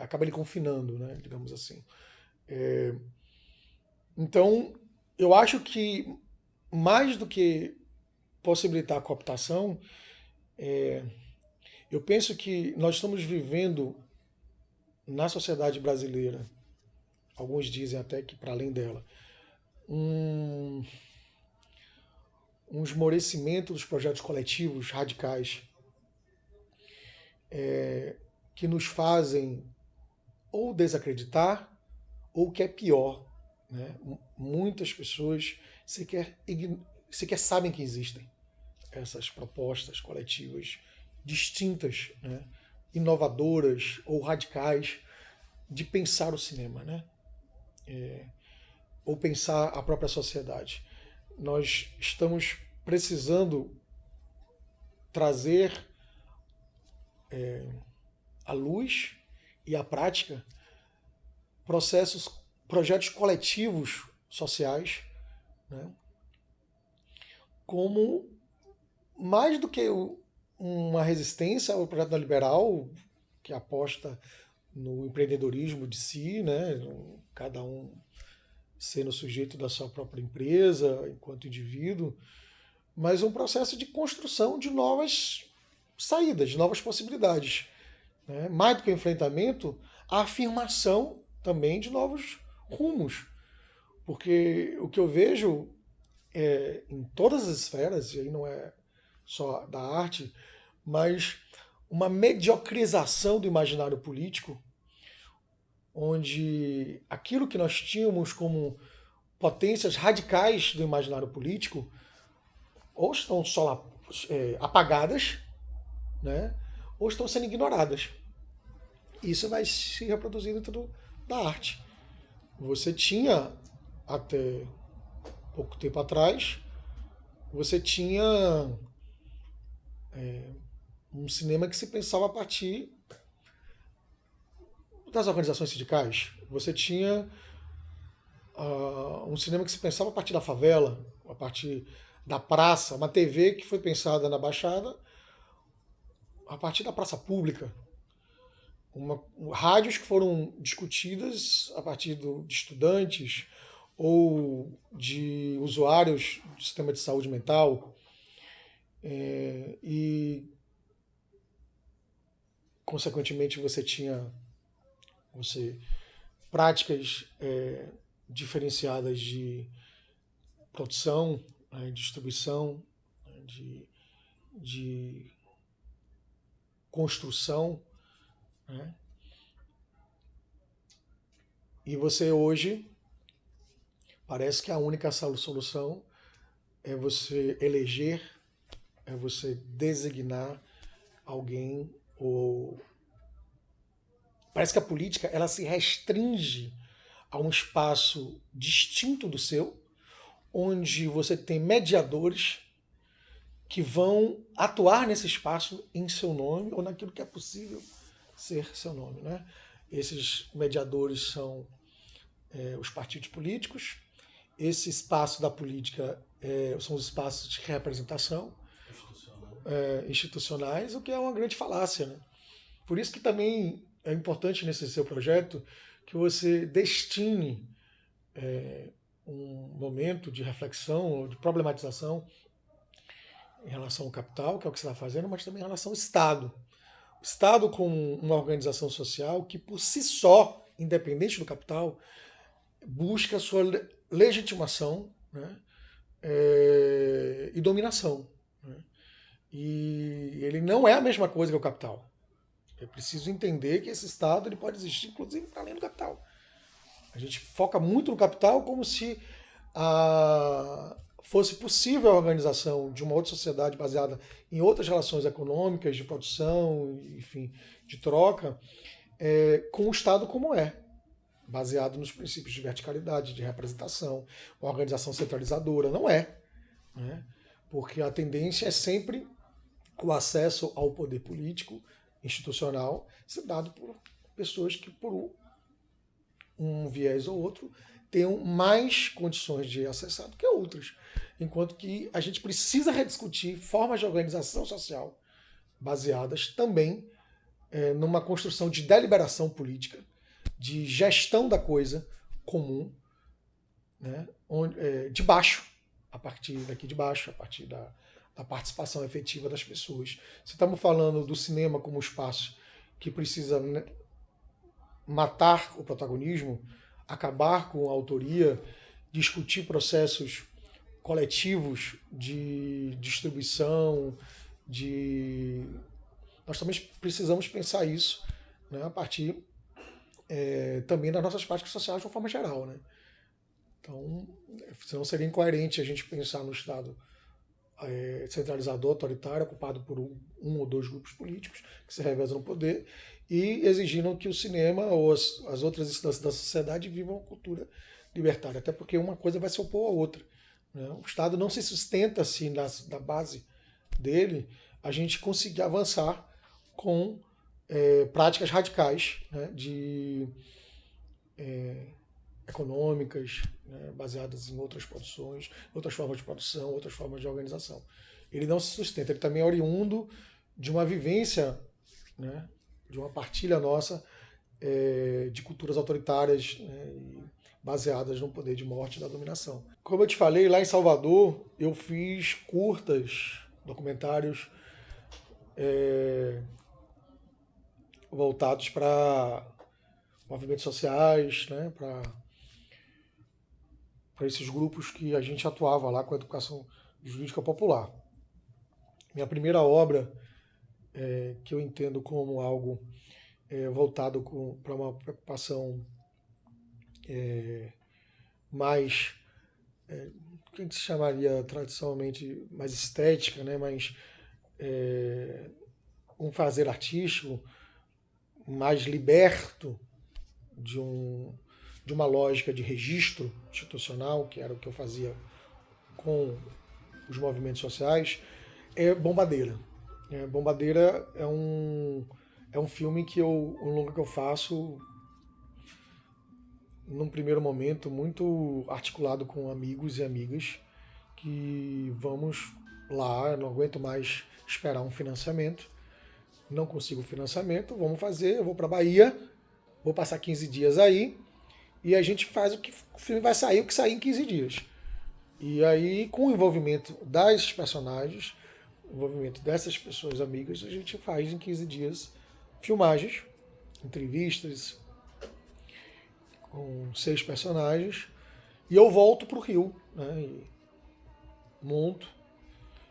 acaba lhe confinando, né, digamos assim. Então, eu acho que mais do que possibilitar a cooptação, eu penso que nós estamos vivendo na sociedade brasileira, alguns dizem até que para além dela, um esmorecimento dos projetos coletivos radicais que nos fazem ou desacreditar ou, o que é pior, né, muitas pessoas sequer sabem que existem essas propostas coletivas distintas, né, inovadoras ou radicais de pensar o cinema, né, ou pensar a própria sociedade. Nós estamos precisando trazer à luz e à prática projetos coletivos sociais, né, como mais do que uma resistência ao projeto neoliberal que aposta no empreendedorismo de si, né, cada um sendo sujeito da sua própria empresa enquanto indivíduo, mas um processo de construção de novas saídas, de novas possibilidades, né? Mais do que o enfrentamento, a afirmação também de novos rumos. Porque o que eu vejo em todas as esferas, e aí não é só da arte, mas uma mediocrização do imaginário político, onde aquilo que nós tínhamos como potências radicais do imaginário político ou estão apagadas, né, ou estão sendo ignoradas. Isso vai se reproduzir dentro da arte. Você tinha, até pouco tempo atrás, você tinha um cinema que se pensava a partir das organizações sindicais. Você tinha um cinema que se pensava a partir da favela, a partir da praça, uma TV que foi pensada na Baixada a partir da praça pública, rádios que foram discutidas a partir de estudantes ou de usuários do sistema de saúde mental, e consequentemente você tinha práticas diferenciadas de produção, distribuição, de construção, né? E você hoje parece que a única solução é você eleger, é você designar, alguém ou parece que a política ela se restringe a um espaço distinto do seu, onde você tem mediadores que vão atuar nesse espaço em seu nome ou naquilo que é possível ser seu nome, né? Esses mediadores são os partidos políticos. Esse espaço da política são os espaços de representação institucionais, o que é uma grande falácia, né? Por isso que também é importante nesse seu projeto que você destine um momento de reflexão ou de problematização em relação ao capital, que é o que você está fazendo, mas também em relação ao Estado. O Estado como uma organização social que, por si só, independente do capital, busca a sua legitimação, né, e dominação. Né? E ele não é a mesma coisa que o capital. É preciso entender que esse Estado ele pode existir, inclusive, para além do capital. A gente foca muito no capital como se fosse possível a organização de uma outra sociedade baseada em outras relações econômicas, de produção, enfim, de troca, com o Estado como é, baseado nos princípios de verticalidade, de representação, uma organização centralizadora. Não é, né? Porque a tendência é sempre o acesso ao poder político, institucional, ser dado por pessoas que, por um viés ou outro, tenham mais condições de acessar do que outras. Enquanto que a gente precisa rediscutir formas de organização social baseadas também numa construção de deliberação política, de gestão da coisa comum, né, de baixo, a partir daqui de baixo, a partir da participação efetiva das pessoas. Se estamos falando do cinema como espaço que precisa, né, matar o protagonismo, acabar com a autoria, discutir processos coletivos de distribuição, nós também precisamos pensar isso, né, a partir também das nossas práticas sociais de uma forma geral. Né? Então, senão seria incoerente a gente pensar no Estado centralizador, autoritário, ocupado por um ou dois grupos políticos que se revezam no poder e exigindo que o cinema ou as outras instâncias da sociedade vivam uma cultura libertária, até porque uma coisa vai se opor à outra. Né? O Estado não se sustenta assim na base dele, a gente conseguir avançar com práticas radicais, né, econômicas, né, baseadas em outras produções, outras formas de produção, outras formas de organização. Ele não se sustenta, ele também é oriundo de uma vivência, né, de uma partilha nossa de culturas autoritárias, né, baseadas no poder de morte e da dominação. Como eu te falei, lá em Salvador, eu fiz curtas, documentários voltados para movimentos sociais, né, para esses grupos que a gente atuava lá com a educação jurídica popular. Minha primeira obra, que eu entendo como algo voltado para uma preocupação mais, que a gente chamaria tradicionalmente mais estética, né, mais um fazer artístico, mais liberto de uma lógica de registro institucional, que era o que eu fazia com os movimentos sociais, é Bombadeira. Bombadeira é um filme um longa que eu faço num primeiro momento muito articulado com amigos e amigas que vamos lá, não aguento mais esperar um financiamento, não consigo financiamento, vamos fazer, eu vou para a Bahia, vou passar 15 dias aí, e a gente faz o filme vai sair, o que sair em 15 dias. E aí, com o envolvimento das personagens, o envolvimento dessas pessoas amigas, a gente faz em 15 dias filmagens, entrevistas, com 6 personagens, e eu volto para o Rio, né, e monto,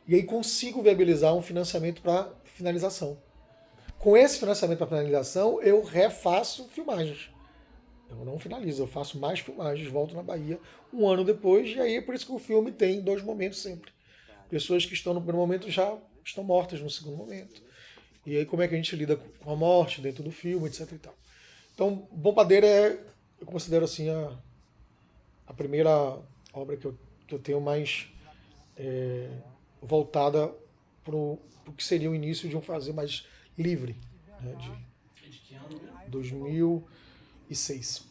e aí consigo viabilizar um financiamento para finalização. Com esse financiamento para finalização, eu refaço filmagens. Eu não finalizo, eu faço mais filmagens, volto na Bahia um ano depois, e aí é por isso que o filme tem 2 momentos sempre. Pessoas que estão no primeiro momento já estão mortas no segundo momento. E aí como é que a gente lida com a morte dentro do filme, etc e tal. Então, Bom Padeiro eu considero assim, a primeira obra que eu tenho mais voltada para o que seria o início de um fazer mais livre, né, De que ano mesmo? 2006.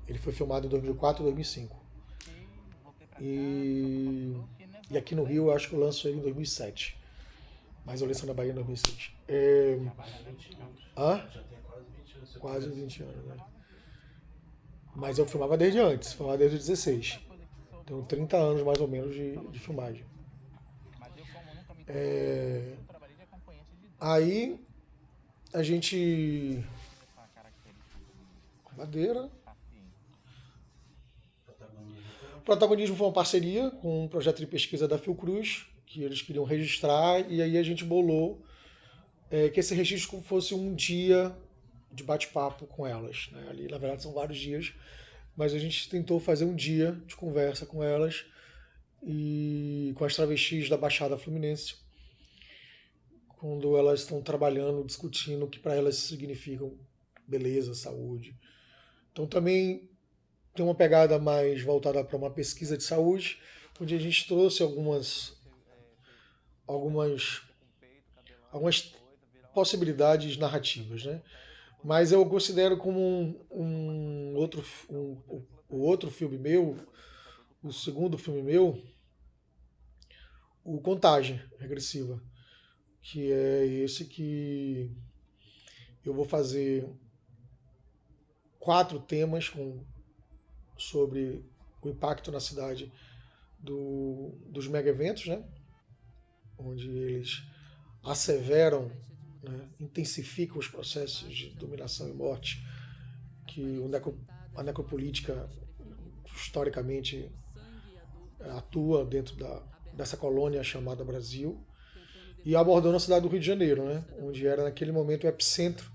Ele foi filmado em 2004 e 2005. E aqui no Rio eu acho que eu lanço ele em 2007. Mas eu lanço na Bahia em 2006. Quase 20 anos. Hã? Já tem quase 20 anos. Quase 20 anos, né? Mas eu filmava desde antes, filmava desde 16. Tenho 30 anos mais ou menos de filmagem. Aí a gente. Madeira. O protagonismo foi uma parceria com um projeto de pesquisa da Fiocruz, que eles queriam registrar, e aí a gente bolou que esse registro fosse um dia de bate-papo com elas. Né? Ali, na verdade, são vários dias, mas a gente tentou fazer um dia de conversa com elas e com as travestis da Baixada Fluminense, quando elas estão trabalhando, discutindo o que para elas significam beleza, saúde. Então também tem uma pegada mais voltada para uma pesquisa de saúde, onde a gente trouxe algumas, algumas possibilidades narrativas, né? Mas eu considero como o outro filme meu, o segundo filme meu, o Contagem Regressiva, que é esse que eu vou fazer 4 temas sobre o impacto na cidade dos mega eventos, né? Onde eles asseveram, né, intensificam os processos de dominação e morte que a necropolítica historicamente atua dentro dessa colônia chamada Brasil, e abordando a cidade do Rio de Janeiro, né, onde era naquele momento o epicentro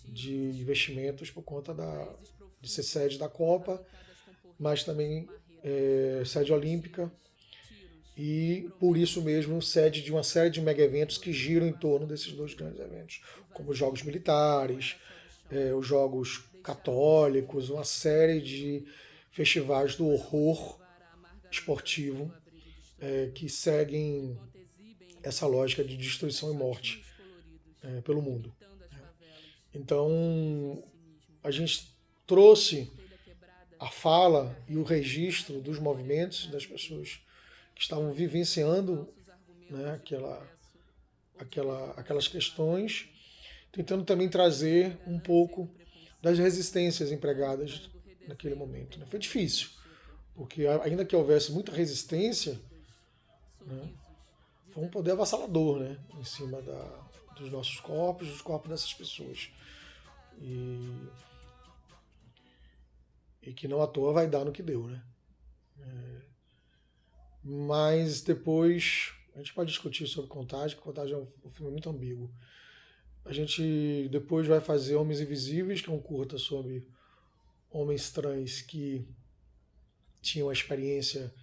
de investimentos por conta de ser sede da Copa, mas também sede olímpica, e por isso mesmo sede de uma série de mega eventos que giram em torno desses 2 grandes eventos, como os Jogos Militares, os Jogos Católicos, uma série de festivais do horror esportivo que seguem essa lógica de destruição e morte pelo mundo. Então, a gente trouxe a fala e o registro dos movimentos das pessoas que estavam vivenciando, né, aquelas questões, tentando também trazer um pouco das resistências empregadas naquele momento. Né? Foi difícil, porque ainda que houvesse muita resistência, né, foi um poder avassalador, né, em cima dos nossos corpos, dos corpos dessas pessoas. E que não à toa vai dar no que deu, né? Mas depois a gente pode discutir sobre Contagem, porque Contagem é um filme muito ambíguo. A gente depois vai fazer Homens Invisíveis, que é um curta sobre homens trans que tinham a experiência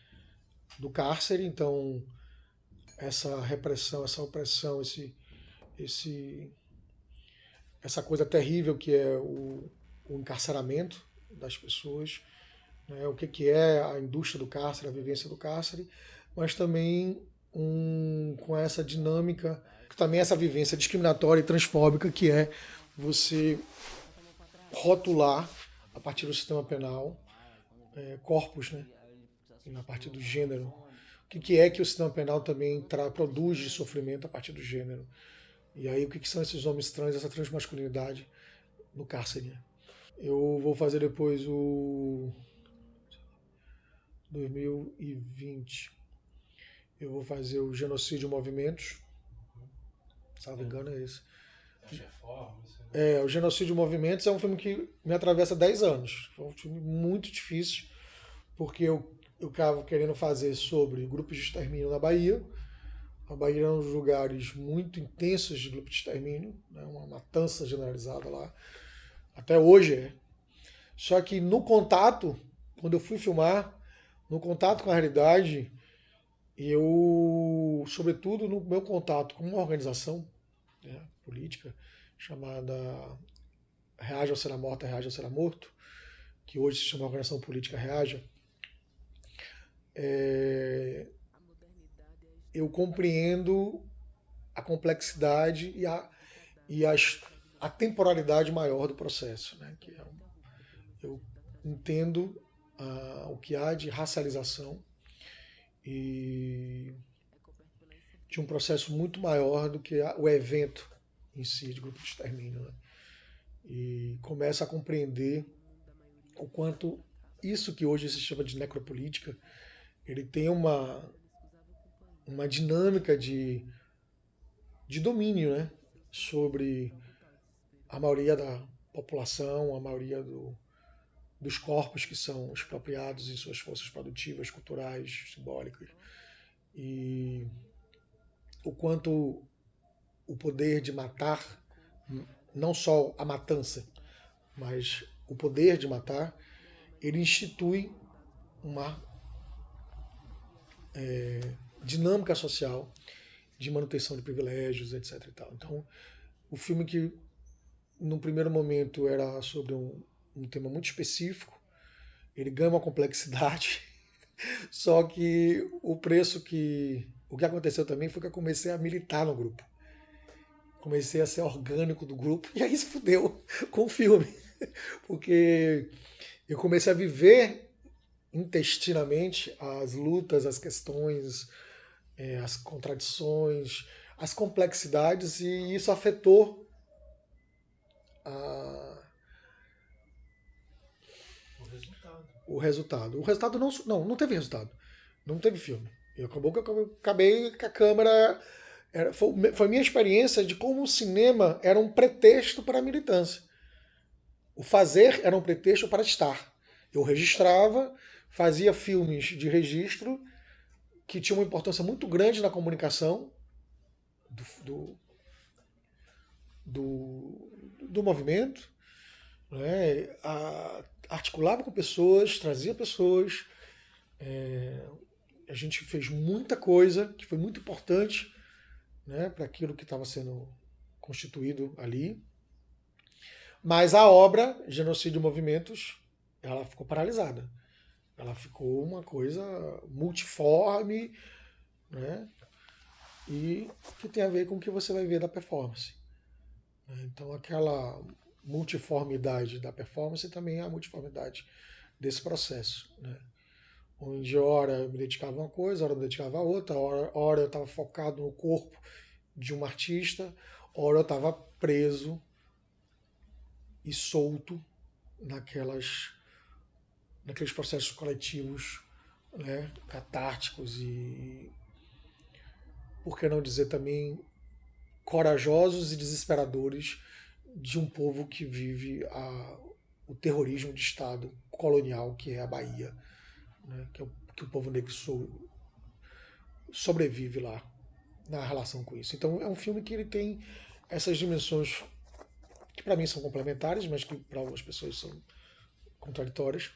do cárcere, então essa repressão, essa opressão, essa coisa terrível que é o encarceramento das pessoas, né, o que é a indústria do cárcere, a vivência do cárcere, mas também com essa dinâmica, também essa vivência discriminatória e transfóbica que é você rotular, a partir do sistema penal, corpos, né, a partir do gênero. O que é que o sistema penal também produz de sofrimento a partir do gênero. E aí o que são esses homens trans, essa transmasculinidade no cárcere. Né? Eu vou fazer depois o 2020. Eu vou fazer o Genocídio Movimentos. Se não me engano é esse. O Genocídio Movimentos é um filme que me atravessa 10 anos. Foi um filme muito difícil, porque eu estava querendo fazer sobre grupos de extermínio na Bahia. A Bahia é um dos lugares muito intensos de grupos de extermínio, né? Uma matança generalizada lá. Até hoje é. Só que no contato, quando eu fui filmar, no contato com a realidade, eu, sobretudo no meu contato com uma organização, né, política chamada Reaja ou Será Morta, Reaja ou Será Morto, que hoje se chama Organização Política Reaja, eu compreendo a complexidade e a temporalidade maior do processo, né? Eu entendo o que há de racialização e de um processo muito maior do que o evento em si de grupo de extermínio, né? E começo a compreender o quanto isso que hoje se chama de necropolítica, ele tem uma dinâmica de domínio, né, sobre a maioria da população, a maioria dos corpos que são expropriados em suas forças produtivas, culturais, simbólicas. E o quanto o poder de matar, não só a matança, mas o poder de matar, ele institui uma dinâmica social de manutenção de privilégios, etc. E tal. Então, o filme que, num primeiro momento, era sobre um tema muito específico, ele ganha uma complexidade, só que o que aconteceu também foi que eu comecei a militar no grupo. Comecei a ser orgânico do grupo, e aí se fudeu com o filme. Porque eu comecei a viver intestinamente as lutas, as questões, as contradições, as complexidades, e isso afetou o resultado. O resultado não teve resultado. Não teve filme. E acabou que eu acabei com a câmera. Foi minha experiência de como o cinema era um pretexto para a militância. O fazer era um pretexto para estar. Eu registrava, fazia filmes de registro que tinham uma importância muito grande na comunicação do movimento, né? Articulava com pessoas, trazia pessoas. A gente fez muita coisa que foi muito importante, né, para aquilo que estava sendo constituído ali. Mas a obra Genocídio e Movimentos, ela ficou paralisada. Ela ficou uma coisa multiforme, né, e que tem a ver com o que você vai ver da performance. Então, aquela multiformidade da performance também é a multiformidade desse processo, né? Onde hora eu me dedicava a uma coisa, hora eu me dedicava a outra, hora eu estava focado no corpo de um artista, hora eu estava preso e solto naqueles processos coletivos, né, catárticos e, por que não dizer também, corajosos e desesperadores de um povo que vive o terrorismo de Estado colonial que é a Bahia, né, que o povo negro sobrevive lá na relação com isso. Então é um filme que ele tem essas dimensões que para mim são complementares, mas que para algumas pessoas são contraditórias,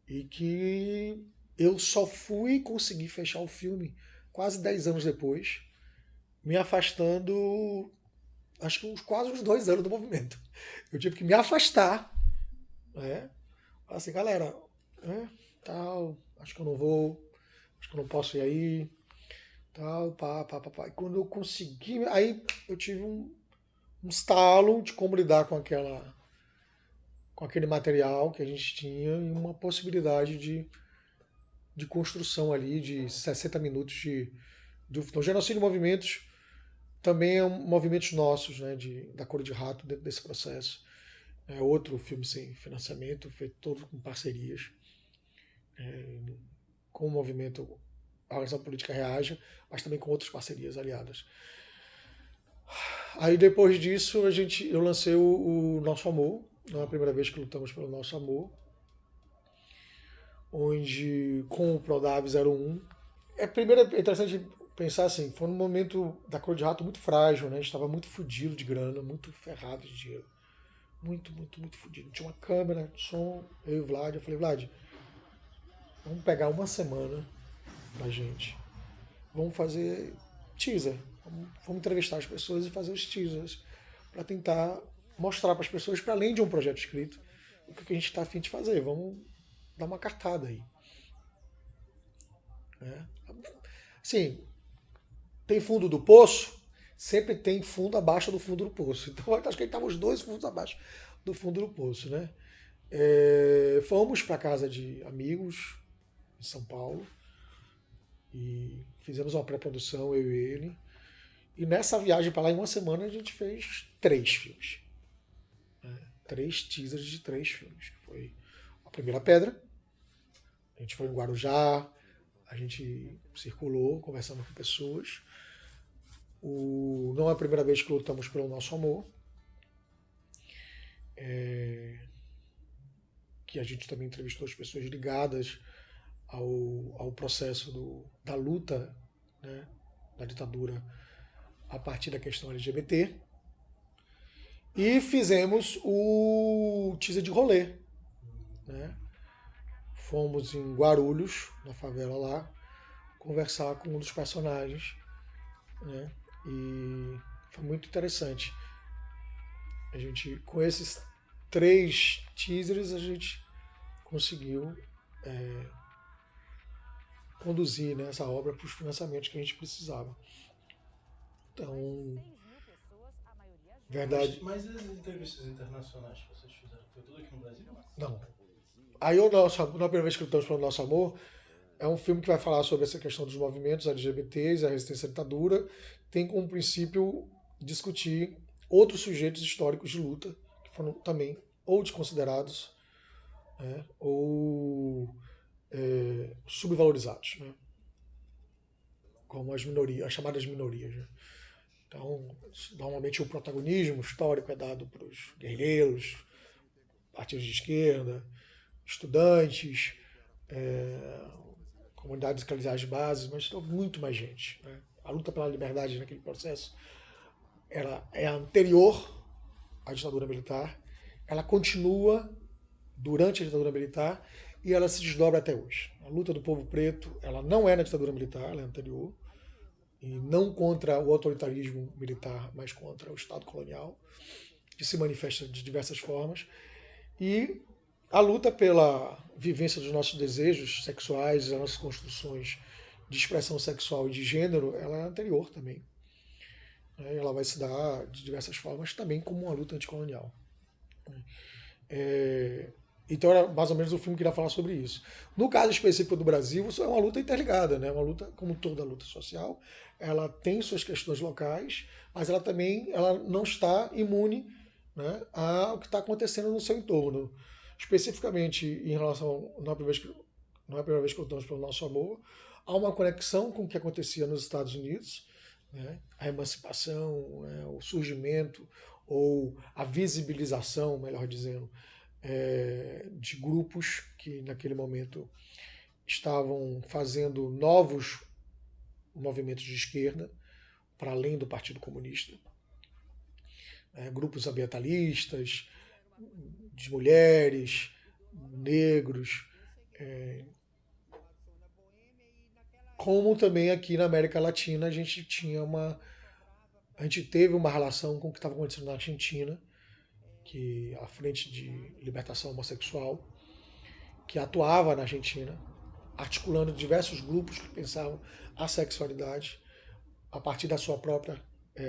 e que eu só fui conseguir fechar o filme quase 10 anos depois, me afastando, acho que quase uns 2 anos do movimento. Eu tive que me afastar, né? Falar assim, galera, tal, acho que eu não vou, acho que eu não posso ir aí, tal, pá. E quando eu consegui, aí eu tive um estalo de como lidar com aquele material que a gente tinha e uma possibilidade de construção ali de 60 minutos então, Genocídio e Movimentos também é movimentos nossos, né, da Cor de Rato dentro desse processo. É outro filme sem financiamento, feito todo com parcerias, com o movimento A Organização Política Reaja, mas também com outras parcerias aliadas. Aí depois disso eu lancei o Nosso Amor, não é a primeira vez que lutamos pelo Nosso Amor, onde com o Prodab 01, primeiro é interessante pensar assim, foi um momento da Cor de Rato muito frágil, né? A gente estava muito fudido de grana, muito ferrado de dinheiro, muito fudido. Tinha uma câmera, som, eu e o Vlad, eu falei, Vlad, vamos pegar uma semana pra gente. Vamos fazer teaser. Vamos entrevistar as pessoas e fazer os teasers para tentar mostrar para as pessoas, para além de um projeto escrito, o que a gente está a fim de fazer. Vamos dar uma cartada aí. Né? Assim, tem fundo do poço, sempre tem fundo abaixo do fundo do poço. Então acho que estava os dois fundos abaixo do fundo do poço. Né? Fomos para casa de amigos em São Paulo e fizemos uma pré-produção, eu e ele. E nessa viagem para lá, em uma semana, a gente fez 3 filmes. 3 teasers de 3 filmes. Foi A Primeira Pedra, a gente foi no Guarujá, a gente circulou, conversando com pessoas. Não é a primeira vez que lutamos pelo nosso amor. Que a gente também entrevistou as pessoas ligadas ao processo da luta, né, da ditadura a partir da questão LGBT. E fizemos o teaser de rolê. Né? Fomos em Guarulhos, na favela lá, conversar com um dos personagens. Né? E foi muito interessante. A gente, com esses 3 teasers, a gente conseguiu conduzir, né, essa obra para os financiamentos que a gente precisava. Então, verdade. Mas as entrevistas internacionais que vocês fizeram, foi tudo aqui no Brasil? Não. Aí na primeira vez que lutamos pelo nosso amor, é um filme que vai falar sobre essa questão dos movimentos LGBTs, a resistência à ditadura, tem como princípio discutir outros sujeitos históricos de luta, que foram também ou desconsiderados, né, ou subvalorizados, né, como as minorias, as chamadas minorias. Né. Então, normalmente o protagonismo histórico é dado para os guerrilheiros, partidos de esquerda, estudantes, comunidades eclesiais de base, mas muito mais gente. Né? A luta pela liberdade naquele processo ela é anterior à ditadura militar, ela continua durante a ditadura militar e ela se desdobra até hoje. A luta do povo preto ela não é na ditadura militar, ela é anterior, e não contra o autoritarismo militar, mas contra o Estado colonial, que se manifesta de diversas formas. E a luta pela vivência dos nossos desejos sexuais, das nossas construções de expressão sexual e de gênero, ela é anterior também. Ela vai se dar de diversas formas, também como uma luta anticolonial. Então era mais ou menos o filme que iria falar sobre isso. No caso específico do Brasil, isso é uma luta interligada, né? Uma luta, como toda luta social, ela tem suas questões locais, mas ela também não está imune, né, ao que está acontecendo no seu entorno. Especificamente em relação, não é a primeira vez que lutamos pelo nosso amor, há uma conexão com o que acontecia nos Estados Unidos, né? A emancipação, né, o surgimento ou a visibilização, melhor dizendo, de grupos que naquele momento estavam fazendo novos movimentos de esquerda, para além do Partido Comunista. Grupos ambientalistas, de mulheres, negros, como também aqui na América Latina a gente teve uma relação com o que estava acontecendo na Argentina, que a Frente de Libertação Homossexual, que atuava na Argentina, articulando diversos grupos que pensavam a sexualidade a partir da sua própria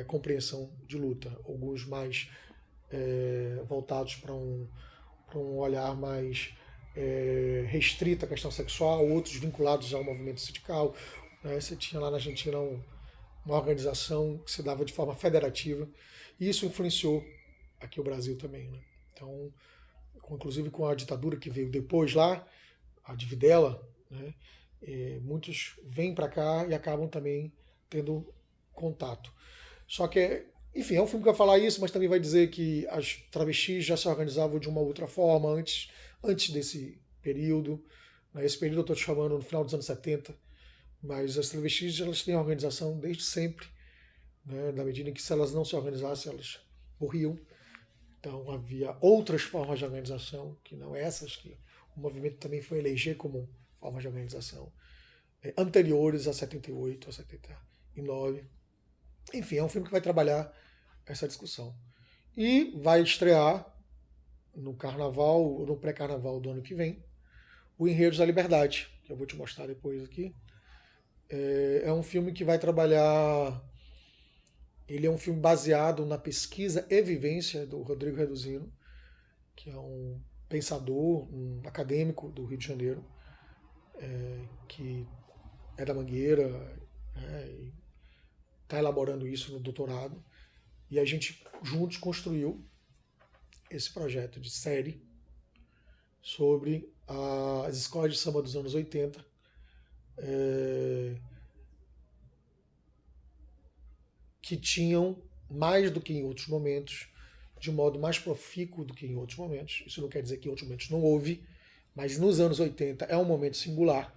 compreensão de luta, alguns mais voltados para um olhar mais restrito à questão sexual, outros vinculados ao movimento sindical. Você tinha lá na Argentina uma organização que se dava de forma federativa, e isso influenciou aqui o Brasil também. Né? Então, inclusive com a ditadura que veio depois lá, a de Videla, né? Muitos vêm para cá e acabam também tendo contato. Só que, enfim, é um filme que vai falar isso, mas também vai dizer que as travestis já se organizavam de uma outra forma antes desse período. Esse período eu estou te chamando no final dos anos 70, mas as travestis elas têm organização desde sempre, né? Na medida em que se elas não se organizassem, elas morriam. Então havia outras formas de organização, que não essas, que o movimento também foi eleger como forma de organização. anteriores a 78, a 79. Enfim, é um filme que vai trabalhar essa discussão. E vai estrear no carnaval, no pré-carnaval do ano que vem, o Enredos da Liberdade, que eu vou te mostrar depois aqui. É um filme que vai trabalhar... Ele é um filme baseado na pesquisa e vivência do Rodrigo Reduzino, que é um pensador, um acadêmico do Rio de Janeiro, que é da Mangueira, e está elaborando isso no doutorado. E a gente juntos construiu esse projeto de série sobre as escolas de samba dos anos 80, que tinham, mais do que em outros momentos, de modo mais profícuo do que em outros momentos. Isso não quer dizer que em outros momentos não houve, mas nos anos 80 é um momento singular,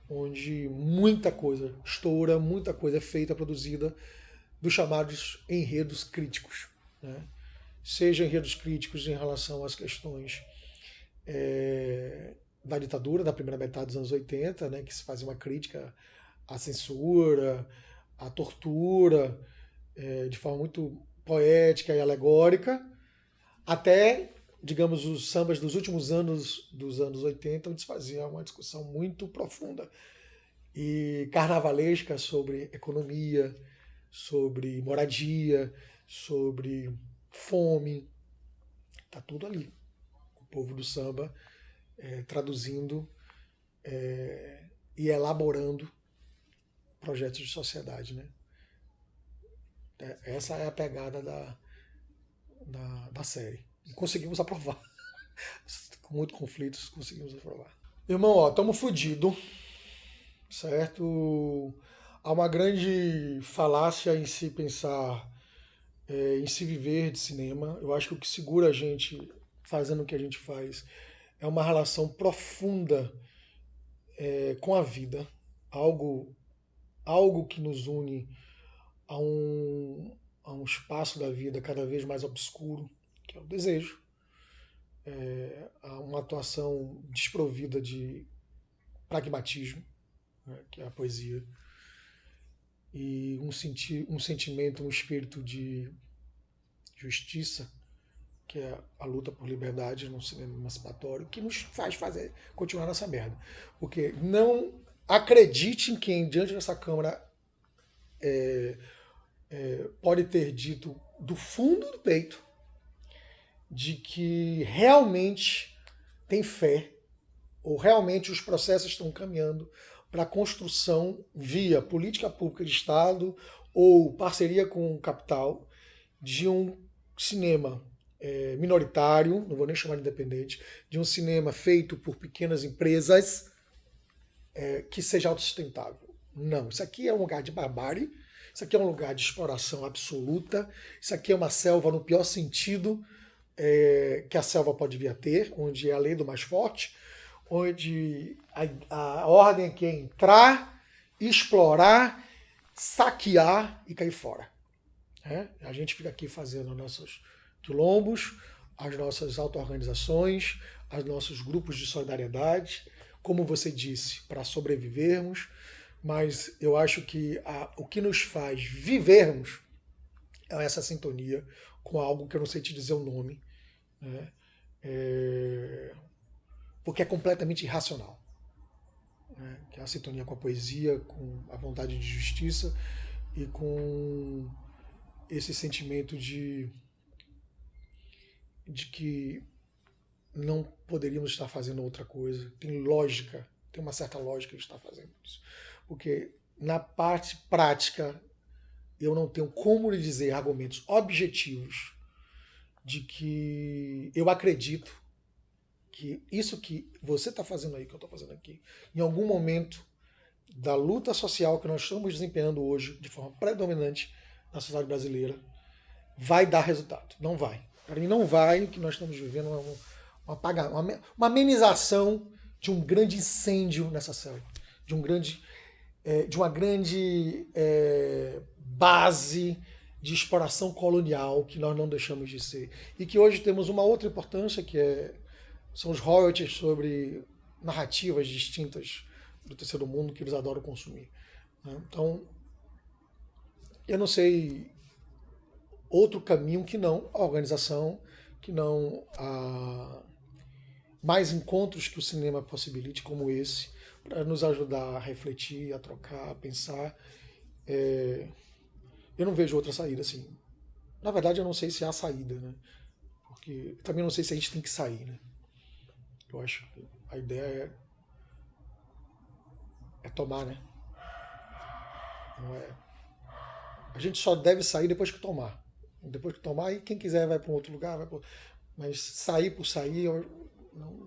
onde muita coisa estoura, muita coisa é feita, produzida, dos chamados enredos críticos, né? Seja enredos críticos em relação às questões da ditadura, da primeira metade dos anos 80, né, que se fazia uma crítica à censura, à tortura, de forma muito poética e alegórica, até, digamos, os sambas dos últimos anos dos anos 80, onde se fazia uma discussão muito profunda e carnavalesca sobre economia, sobre moradia, sobre fome. Está tudo ali. O povo do samba traduzindo e elaborando projetos de sociedade, né? Essa é a pegada da série. E conseguimos aprovar. Com muitos conflitos, conseguimos aprovar. Irmão, ó, estamos fodidos, certo? Há uma grande falácia em se pensar, em se viver de cinema. Eu acho que o que segura a gente fazendo o que a gente faz é uma relação profunda com a vida. Algo que nos une a um espaço da vida cada vez mais obscuro, que é o desejo. A uma atuação desprovida de pragmatismo, né, que é a poesia. E um sentimento, um espírito de justiça, que é a luta por liberdade no cinema emancipatório, que nos faz continuar nessa merda. Porque não acredite em quem, diante dessa Câmara, pode ter dito do fundo do peito de que realmente tem fé, ou realmente os processos estão caminhando para a construção, via política pública de Estado ou parceria com o capital, de um cinema minoritário, não vou nem chamar de independente, de um cinema feito por pequenas empresas que seja autossustentável. Não, isso aqui é um lugar de barbárie, isso aqui é um lugar de exploração absoluta, isso aqui é uma selva no pior sentido que a selva pode vir a ter, onde é a lei do mais forte, onde a ordem aqui é entrar, explorar, saquear e cair fora. A gente fica aqui fazendo nossos quilombos, as nossas auto-organizações, os nossos grupos de solidariedade, como você disse, para sobrevivermos, mas eu acho que o que nos faz vivermos é essa sintonia com algo que eu não sei te dizer o nome, né? Porque é completamente irracional, né? Que é a sintonia com a poesia, com a vontade de justiça e com esse sentimento de que não poderíamos estar fazendo outra coisa. Tem lógica, tem uma certa lógica de estar fazendo isso. Porque na parte prática eu não tenho como lhe dizer argumentos objetivos de que eu acredito que isso que você está fazendo aí, que eu estou fazendo aqui, em algum momento da luta social que nós estamos desempenhando hoje, de forma predominante na sociedade brasileira, vai dar resultado. Não vai. Para mim não vai. O que nós estamos vivendo é uma amenização de um grande incêndio nessa selva, de uma grande base de exploração colonial que nós não deixamos de ser. E que hoje temos uma outra importância, que são os royalties sobre narrativas distintas do terceiro mundo que eles adoram consumir. Né? Então, eu não sei outro caminho que não a organização, que não mais encontros que o cinema possibilite, como esse, para nos ajudar a refletir, a trocar, a pensar. Eu não vejo outra saída, assim. Na verdade, eu não sei se há saída, né? Porque também não sei se a gente tem que sair, né? Eu acho que a ideia é tomar, né? Não é... A gente só deve sair depois que tomar. Depois que tomar, e quem quiser vai para um outro lugar, mas sair por sair,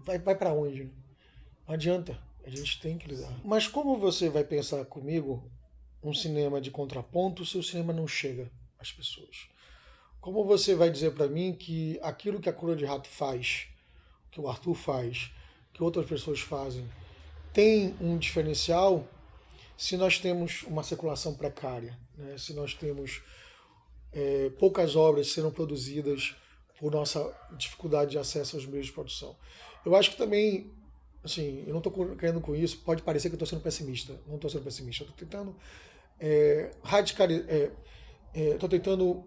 vai para onde? Não adianta. A gente tem que lidar. Mas como você vai pensar comigo um cinema de contraponto se o cinema não chega às pessoas? Como você vai dizer para mim que aquilo que a Cura de Rato faz, que o Arthur faz, que outras pessoas fazem, tem um diferencial se nós temos uma circulação precária, né? Se nós temos poucas obras sendo produzidas por nossa dificuldade de acesso aos meios de produção? Eu acho que também, assim, eu não estou querendo com isso, pode parecer que eu estou sendo pessimista. Não estou sendo pessimista, estou tentando estou tentando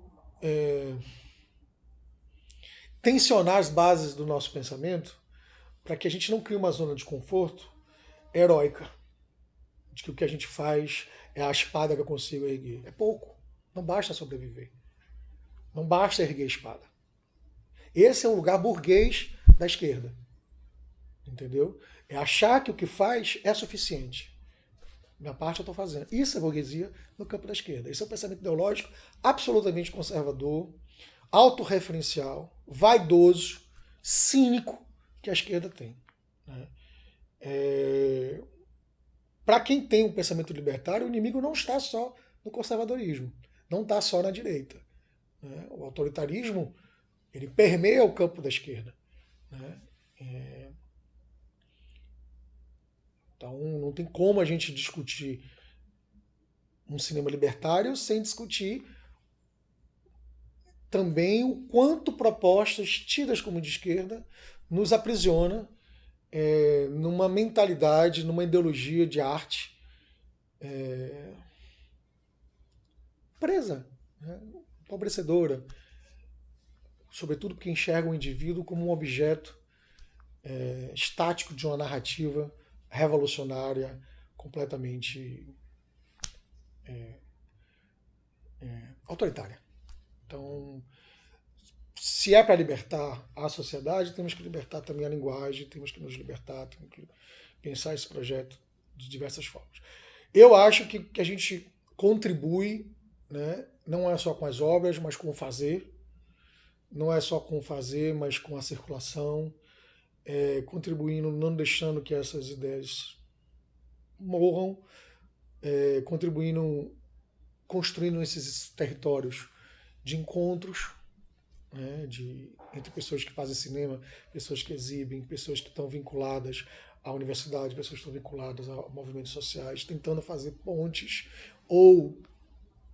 tensionar as bases do nosso pensamento para que a gente não crie uma zona de conforto heróica, de que o que a gente faz é a espada que eu consigo erguer. É pouco. Não basta sobreviver. Não basta erguer a espada. Esse é um lugar burguês da esquerda. Entendeu? É achar que o que faz é suficiente. Minha parte eu estou fazendo. Isso é burguesia no campo da esquerda. Esse é um pensamento ideológico absolutamente conservador, autorreferencial, vaidoso, cínico que a esquerda tem. Né? Para quem tem um pensamento libertário, o inimigo não está só no conservadorismo, não está só na direita. Né? O autoritarismo ele permeia o campo da esquerda. Né? Então não tem como a gente discutir um cinema libertário sem discutir também o quanto propostas tidas como de esquerda nos aprisiona numa mentalidade, numa ideologia de arte presa, né? Empobrecedora, sobretudo porque enxerga o indivíduo como um objeto estático de uma narrativa revolucionária, completamente autoritária. Então, se é para libertar a sociedade, temos que libertar também a linguagem, temos que nos libertar, temos que pensar esse projeto de diversas formas. Eu acho que a gente contribui, né, não é só com as obras, mas com o fazer, não é só com o fazer, mas com a circulação, contribuindo, não deixando que essas ideias morram, contribuindo, construindo esses territórios de encontros, né, entre pessoas que fazem cinema, pessoas que exibem, pessoas que estão vinculadas à universidade, pessoas que estão vinculadas a movimentos sociais, tentando fazer pontes ou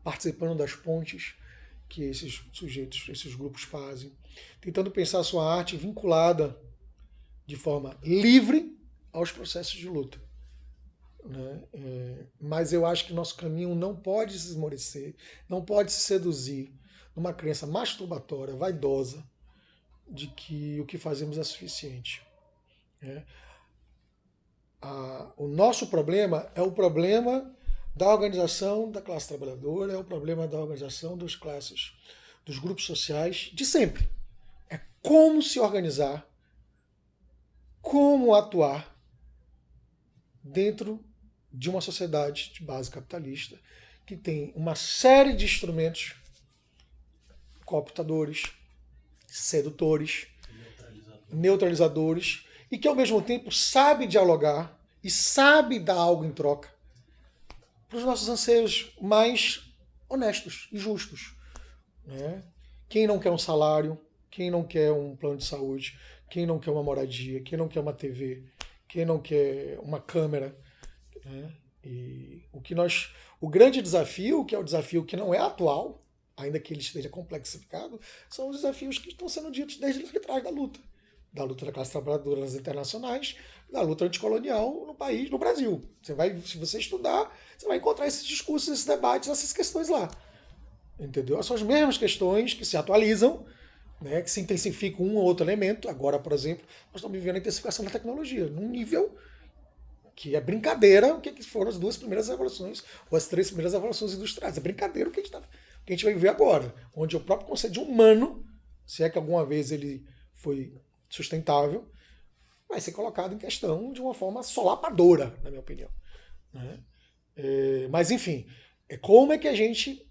participando das pontes que esses sujeitos, esses grupos fazem, tentando pensar a sua arte vinculada de forma livre aos processos de luta. Né? Mas eu acho que nosso caminho não pode se esmorecer, não pode se seduzir numa crença masturbatória, vaidosa, de que o que fazemos é suficiente. Né? O nosso problema é o problema da organização da classe trabalhadora, é o problema da organização das classes, dos grupos sociais, de sempre. É como se organizar, como atuar dentro de uma sociedade de base capitalista que tem uma série de instrumentos cooptadores, sedutores, neutralizadores, e que ao mesmo tempo sabe dialogar e sabe dar algo em troca para os nossos anseios mais honestos e justos. Né? Quem não quer um salário, quem não quer um plano de saúde, quem não quer uma moradia, quem não quer uma TV, quem não quer uma câmera. Né? E o grande desafio, que é o desafio que não é atual, ainda que ele esteja complexificado, são os desafios que estão sendo ditos desde lá de trás da luta. da luta da classe trabalhadora nas internacionais, da luta anticolonial no país, no Brasil. Se você estudar, você vai encontrar esses discursos, esses debates, essas questões lá. Entendeu? São as mesmas questões que se atualizam, né, que se intensifica um ou outro elemento. Agora, por exemplo, nós estamos vivendo a intensificação da tecnologia, num nível que é brincadeira o que foram as duas primeiras revoluções, ou as três primeiras revoluções industriais. É brincadeira o que a gente vai viver agora, onde o próprio conceito de humano, se é que alguma vez ele foi sustentável, vai ser colocado em questão de uma forma solapadora, na minha opinião. Né? Mas, enfim, como é que a gente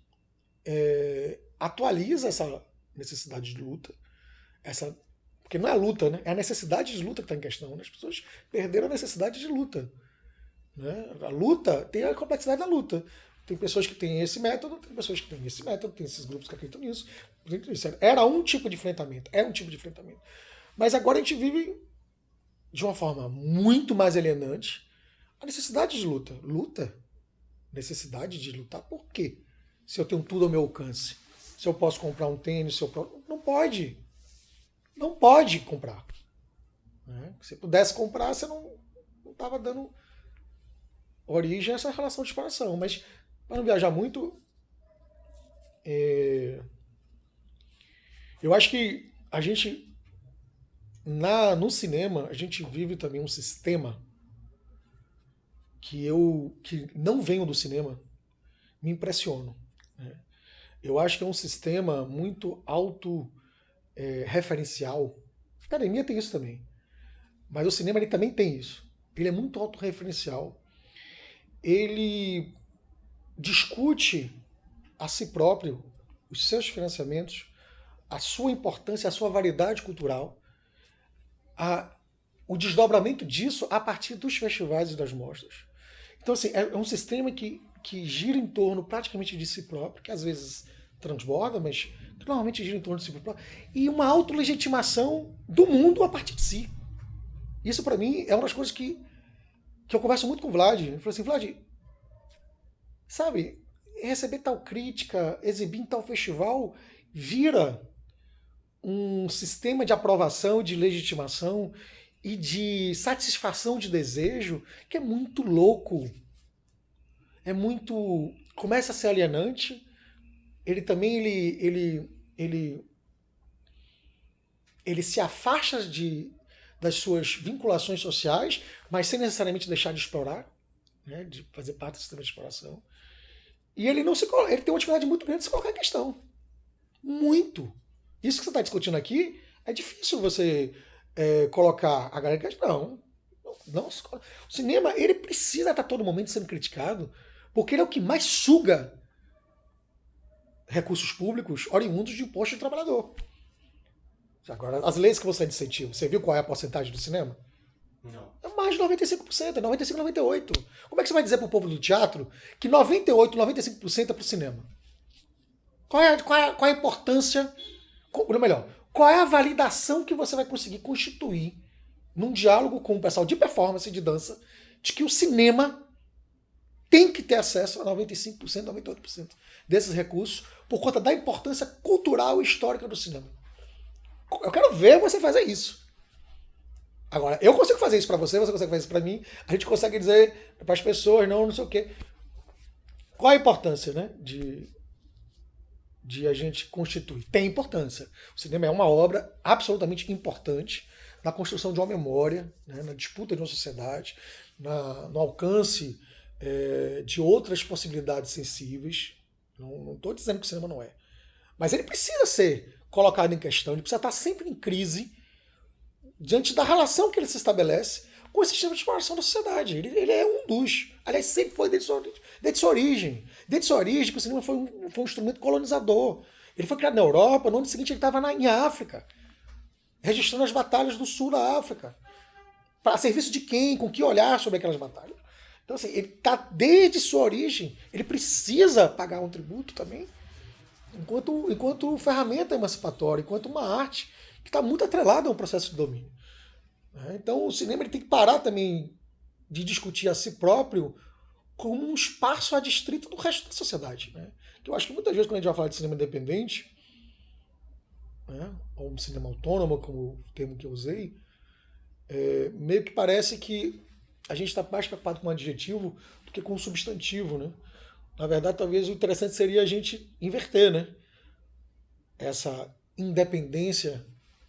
atualiza essa necessidade de luta, porque não é a luta, né? É a necessidade de luta que está em questão. Né? As pessoas perderam a necessidade de luta. Né? A luta tem a complexidade da luta. Tem pessoas que têm esse método, tem pessoas que têm esse método, tem esses grupos que acreditam nisso. Era um tipo de enfrentamento, é um tipo de enfrentamento. Mas agora a gente vive de uma forma muito mais alienante a necessidade de luta. Luta? Necessidade de lutar por quê? Se eu tenho tudo ao meu alcance. Se eu posso comprar um tênis, se eu posso... Não pode. Não pode comprar. Né? Se pudesse comprar, você não estava dando origem a essa relação de exploração. Mas, para não viajar muito, eu acho que a gente, no cinema, a gente vive também um sistema que não venho do cinema, me impressiono. Né? Eu acho que é um sistema muito autorreferencial. A academia tem isso também. Mas o cinema ele também tem isso. Ele é muito autorreferencial. Ele discute a si próprio os seus financiamentos, a sua importância, a sua variedade cultural, o desdobramento disso a partir dos festivais e das mostras. Então, assim, é um sistema que gira em torno praticamente de si próprio, que às vezes transborda, mas que normalmente gira em torno de si próprio, e uma autolegitimação do mundo a partir de si. Isso, para mim, é uma das coisas que eu converso muito com o Vlad. Eu falo assim, Vlad, sabe, receber tal crítica, exibir em tal festival, vira um sistema de aprovação, de legitimação e de satisfação de desejo que é muito louco. É muito... Começa a ser alienante. Ele também ele se afasta das suas vinculações sociais, mas sem necessariamente deixar de explorar, né, de fazer parte do sistema de exploração. E ele tem uma dificuldade muito grande de se colocar em questão. Muito. Isso que você está discutindo aqui, é difícil você colocar a galera que não. O cinema, ele precisa estar a todo momento sendo criticado, porque ele é o que mais suga recursos públicos oriundos de imposto de trabalhador. Agora, as leis que você é de incentivo, você viu qual é a porcentagem do cinema? Não. É mais de 95%, é 95%, 98%. Como é que você vai dizer para o povo do teatro que 98%, 95% é para o cinema? Qual é a importância, ou melhor, qual é a validação que você vai conseguir constituir num diálogo com o pessoal de performance e de dança de que o cinema tem que ter acesso a 95%, 98% desses recursos por conta da importância cultural e histórica do cinema? Eu quero ver você fazer isso. Agora, eu consigo fazer isso para você consegue fazer isso para mim, a gente consegue dizer para as pessoas, não sei o quê. Qual a importância, né, de a gente constituir? Tem importância. O cinema é uma obra absolutamente importante na construção de uma memória, né, na disputa de uma sociedade, no alcance de outras possibilidades sensíveis. Não estou dizendo que o cinema não é. Mas ele precisa ser colocado em questão, ele precisa estar sempre em crise diante da relação que ele se estabelece com esse sistema de exploração da sociedade. Ele é um dos. Aliás, sempre foi desde sua origem. Desde sua origem, que o cinema foi um instrumento colonizador. Ele foi criado na Europa, no ano seguinte ele estava em África, registrando as batalhas do sul da África. Para serviço de quem? Com que olhar sobre aquelas batalhas? Então, assim, ele está desde sua origem, ele precisa pagar um tributo também, enquanto ferramenta emancipatória, enquanto uma arte que está muito atrelada a um processo de domínio. Então o cinema ele tem que parar também de discutir a si próprio como um espaço adstrito do resto da sociedade. Né? Que eu acho que muitas vezes quando a gente vai falar de cinema independente, né, ou um cinema autônomo, como o termo que eu usei, meio que parece que a gente está mais preocupado com o adjetivo do que com o substantivo, né? Na verdade, talvez o interessante seria a gente inverter, né? Essa independência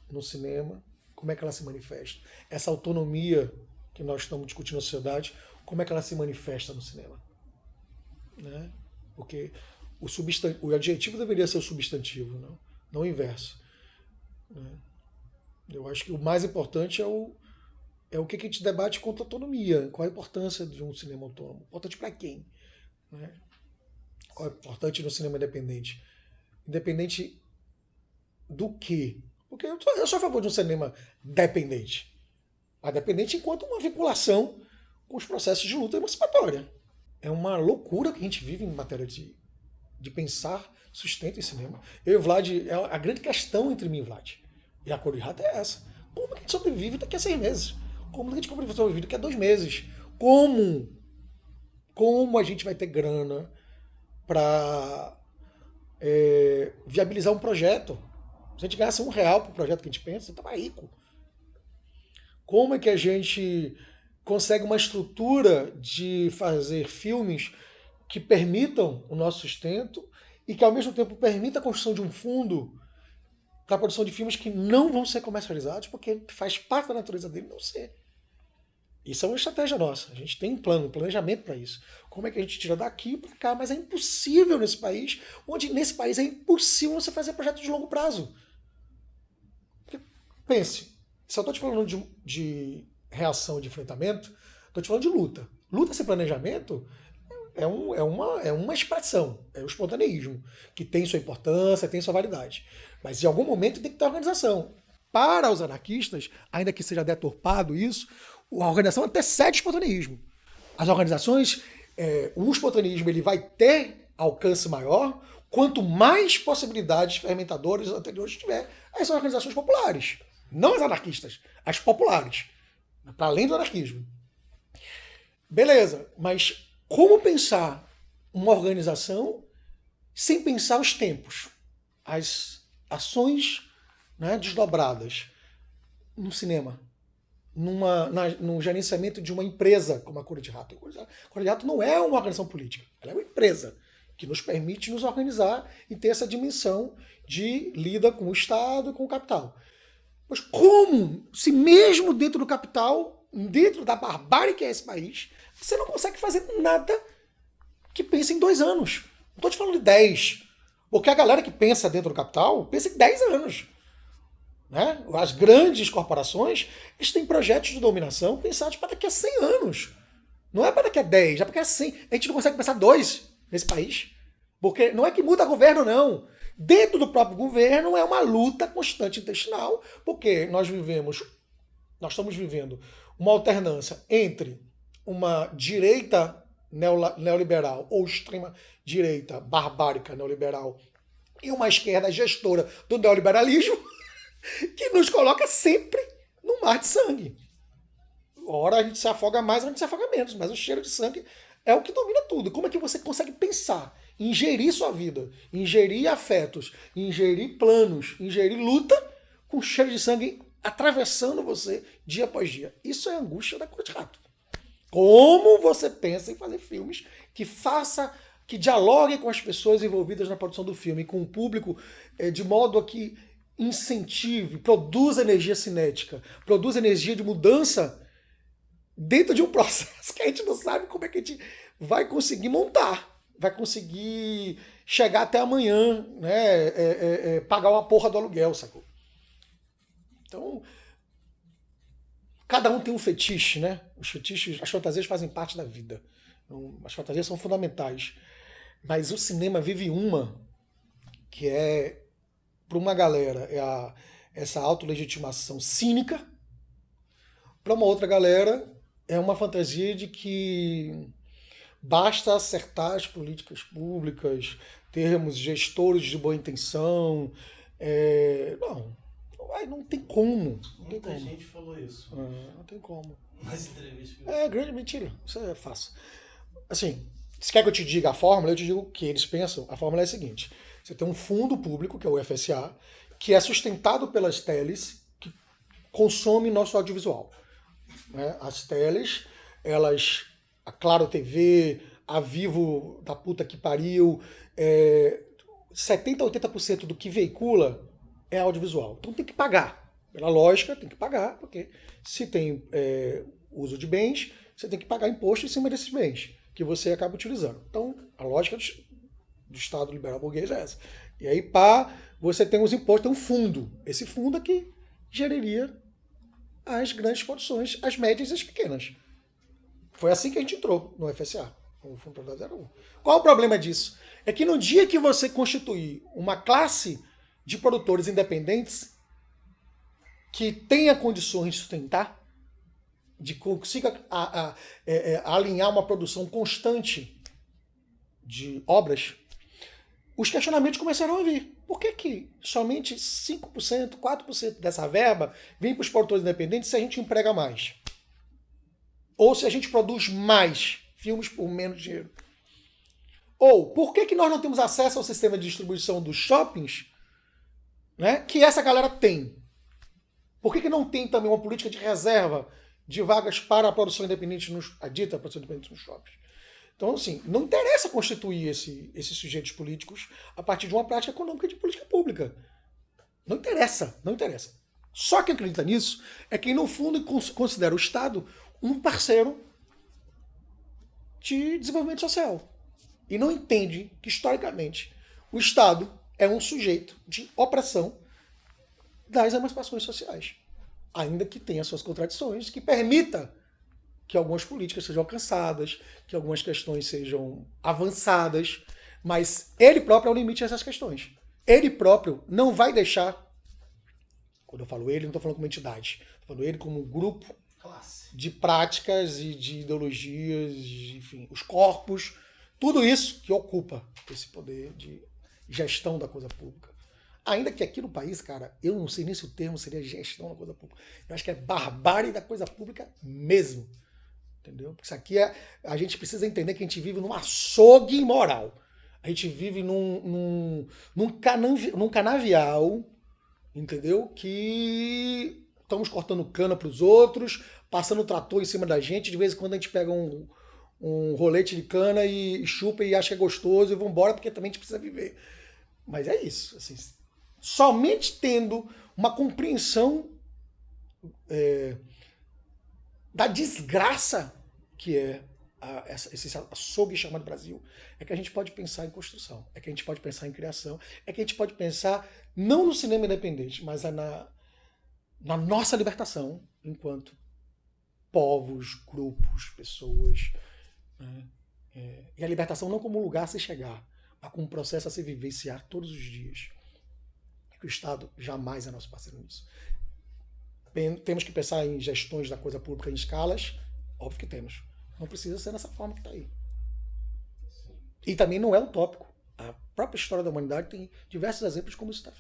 no cinema, como é que ela se manifesta? Essa autonomia que nós estamos discutindo na sociedade, como é que ela se manifesta no cinema? Né? Porque o adjetivo deveria ser o substantivo, não o inverso. Né? Eu acho que o mais importante é o que a gente debate contra a autonomia. Qual a importância de um cinema autônomo? Importante para quem? Né? Qual é importante no cinema independente? Independente do quê? Porque eu sou a favor de um cinema dependente. Mas dependente enquanto uma vinculação com os processos de luta emancipatória. É uma loucura que a gente vive em matéria de pensar sustento em cinema. Eu e o Vlad, a grande questão entre mim e o Vlad e a Cor de Rato é essa. Como que a gente sobrevive daqui a 6 meses? Como que a gente sobrevive daqui a 2 meses? Como a gente vai ter grana para viabilizar um projeto? Se a gente ganhasse R$1 por projeto que a gente pensa, você estava rico. Como é que a gente consegue uma estrutura de fazer filmes que permitam o nosso sustento e que ao mesmo tempo permita a construção de um fundo para a produção de filmes que não vão ser comercializados porque faz parte da natureza dele não ser. Isso é uma estratégia nossa. A gente tem um plano, um planejamento para isso. Como é que a gente tira daqui para cá? Mas é impossível nesse país, onde nesse país é impossível você fazer projetos de longo prazo. Porque, pense, se eu estou te falando de reação, de enfrentamento, estou te falando de luta. Luta sem planejamento é uma expressão, é o espontaneísmo, que tem sua importância, tem sua validade. Mas em algum momento tem que ter organização. Para os anarquistas, ainda que seja deturpado isso, a organização antecede o espontaneísmo. As organizações, o espontaneísmo ele vai ter alcance maior quanto mais possibilidades fermentadoras anteriores tiver as organizações populares. Não as anarquistas, as populares. Para além do anarquismo. Beleza, mas como pensar uma organização sem pensar os tempos, as ações, né, desdobradas no cinema, no gerenciamento de uma empresa como a Cor de Rato? A Cor de Rato não é uma organização política, ela é uma empresa que nos permite nos organizar e ter essa dimensão de lida com o Estado e com o capital. Mas como, se mesmo dentro do capital, dentro da barbárie que é esse país, você não consegue fazer nada que pense em 2 anos? Não estou te falando de 10. Porque a galera que pensa dentro do capital pensa em 10 anos. Né? As grandes corporações, eles têm projetos de dominação pensados para daqui a 100 anos. Não é para daqui a 10, é para daqui a 100. A gente não consegue pensar 2 nesse país. Porque não é que muda governo, não. Dentro do próprio governo é uma luta constante intestinal, porque nós estamos vivendo uma alternância entre uma direita neoliberal ou extrema direita barbárica neoliberal e uma esquerda gestora do neoliberalismo que nos coloca sempre no mar de sangue. Ora a gente se afoga mais, ora a gente se afoga menos, mas o cheiro de sangue é o que domina tudo. Como é que você consegue pensar, ingerir sua vida, ingerir afetos, ingerir planos, ingerir luta com cheiro de sangue atravessando você dia após dia? Isso é a angústia da Cor de Rato. Como você pensa em fazer filmes que dialoguem com as pessoas envolvidas na produção do filme, com o público, de modo a que incentive, produza energia cinética, produza energia de mudança dentro de um processo que a gente não sabe como é que a gente vai conseguir montar, vai conseguir chegar até amanhã, né, pagar uma porra do aluguel, sacou? Então, cada um tem um fetiche, né? Os fetiches, as fantasias fazem parte da vida. As fantasias são fundamentais. Mas o cinema vive uma que é, para uma galera, essa autolegitimação cínica. Para uma outra galera, é uma fantasia de que basta acertar as políticas públicas, termos gestores de boa intenção. Não tem como. Muita gente falou isso. Não tem como. Nas entrevistas. Grande mentira. Isso é fácil. Assim, se quer que eu te diga a fórmula, eu te digo o que eles pensam. A fórmula é a seguinte. Você tem um fundo público, que é o FSA, que é sustentado pelas teles que consomem nosso audiovisual. Né? As teles, elas, a Claro TV, a Vivo da puta que pariu, 70% a 80% do que veicula é audiovisual. Então tem que pagar. Pela lógica, tem que pagar, porque se tem uso de bens, você tem que pagar imposto em cima desses bens que você acaba utilizando. Então, a lógica do Estado liberal burguês é essa. E aí, você tem os impostos, tem um fundo. Esse fundo é que geriria as grandes produções, as médias e as pequenas. Foi assim que a gente entrou no FSA, o Fundo Privativo 01. Qual o problema disso? É que no dia que você constituir uma classe de produtores independentes que tenha condições de sustentar, de consiga alinhar uma produção constante de obras, os questionamentos começaram a vir. Por que somente 5%, 4% dessa verba vem para os produtores independentes se a gente emprega mais? Ou se a gente produz mais filmes por menos dinheiro? Ou por que nós não temos acesso ao sistema de distribuição dos shoppings, né, que essa galera tem? Por que não tem também uma política de reserva de vagas para a produção independente, a dita produção independente nos shoppings? Então, assim, não interessa constituir esses sujeitos políticos a partir de uma prática econômica de política pública. Não interessa, não interessa. Só quem acredita nisso é quem, no fundo, considera o Estado um parceiro de desenvolvimento social. E não entende que, historicamente, o Estado é um sujeito de opressão das emancipações sociais. Ainda que tenha suas contradições, que permita que algumas políticas sejam alcançadas, que algumas questões sejam avançadas, mas ele próprio é o limite dessas questões. Ele próprio não vai deixar, quando eu falo ele, não estou falando como entidade, estou falando ele como um grupo de práticas e de ideologias, enfim, os corpos, tudo isso que ocupa esse poder de gestão da coisa pública. Ainda que aqui no país, cara, eu não sei nem se o termo seria gestão da coisa pública. Eu acho que é barbárie da coisa pública mesmo. Entendeu? Porque isso aqui a gente precisa entender que a gente vive num açougue moral. A gente vive num canavial, entendeu? Que estamos cortando cana para os outros, passando trator em cima da gente. De vez em quando a gente pega um rolete de cana e chupa e acha que é gostoso e vamos embora porque também a gente precisa viver. Mas é isso. Assim, somente tendo uma compreensão da desgraça que é esse açougue chamado Brasil, é que a gente pode pensar em construção, é que a gente pode pensar em criação, é que a gente pode pensar não no cinema independente, mas na nossa libertação enquanto povos, grupos, pessoas. Né? E a libertação não como um lugar a se chegar, mas como um processo a se vivenciar todos os dias. Que o Estado jamais é nosso parceiro nisso. Temos que pensar em gestões da coisa pública em escalas? Óbvio que temos. Não precisa ser dessa forma que está aí. E também não é utópico. A própria história da humanidade tem diversos exemplos como isso está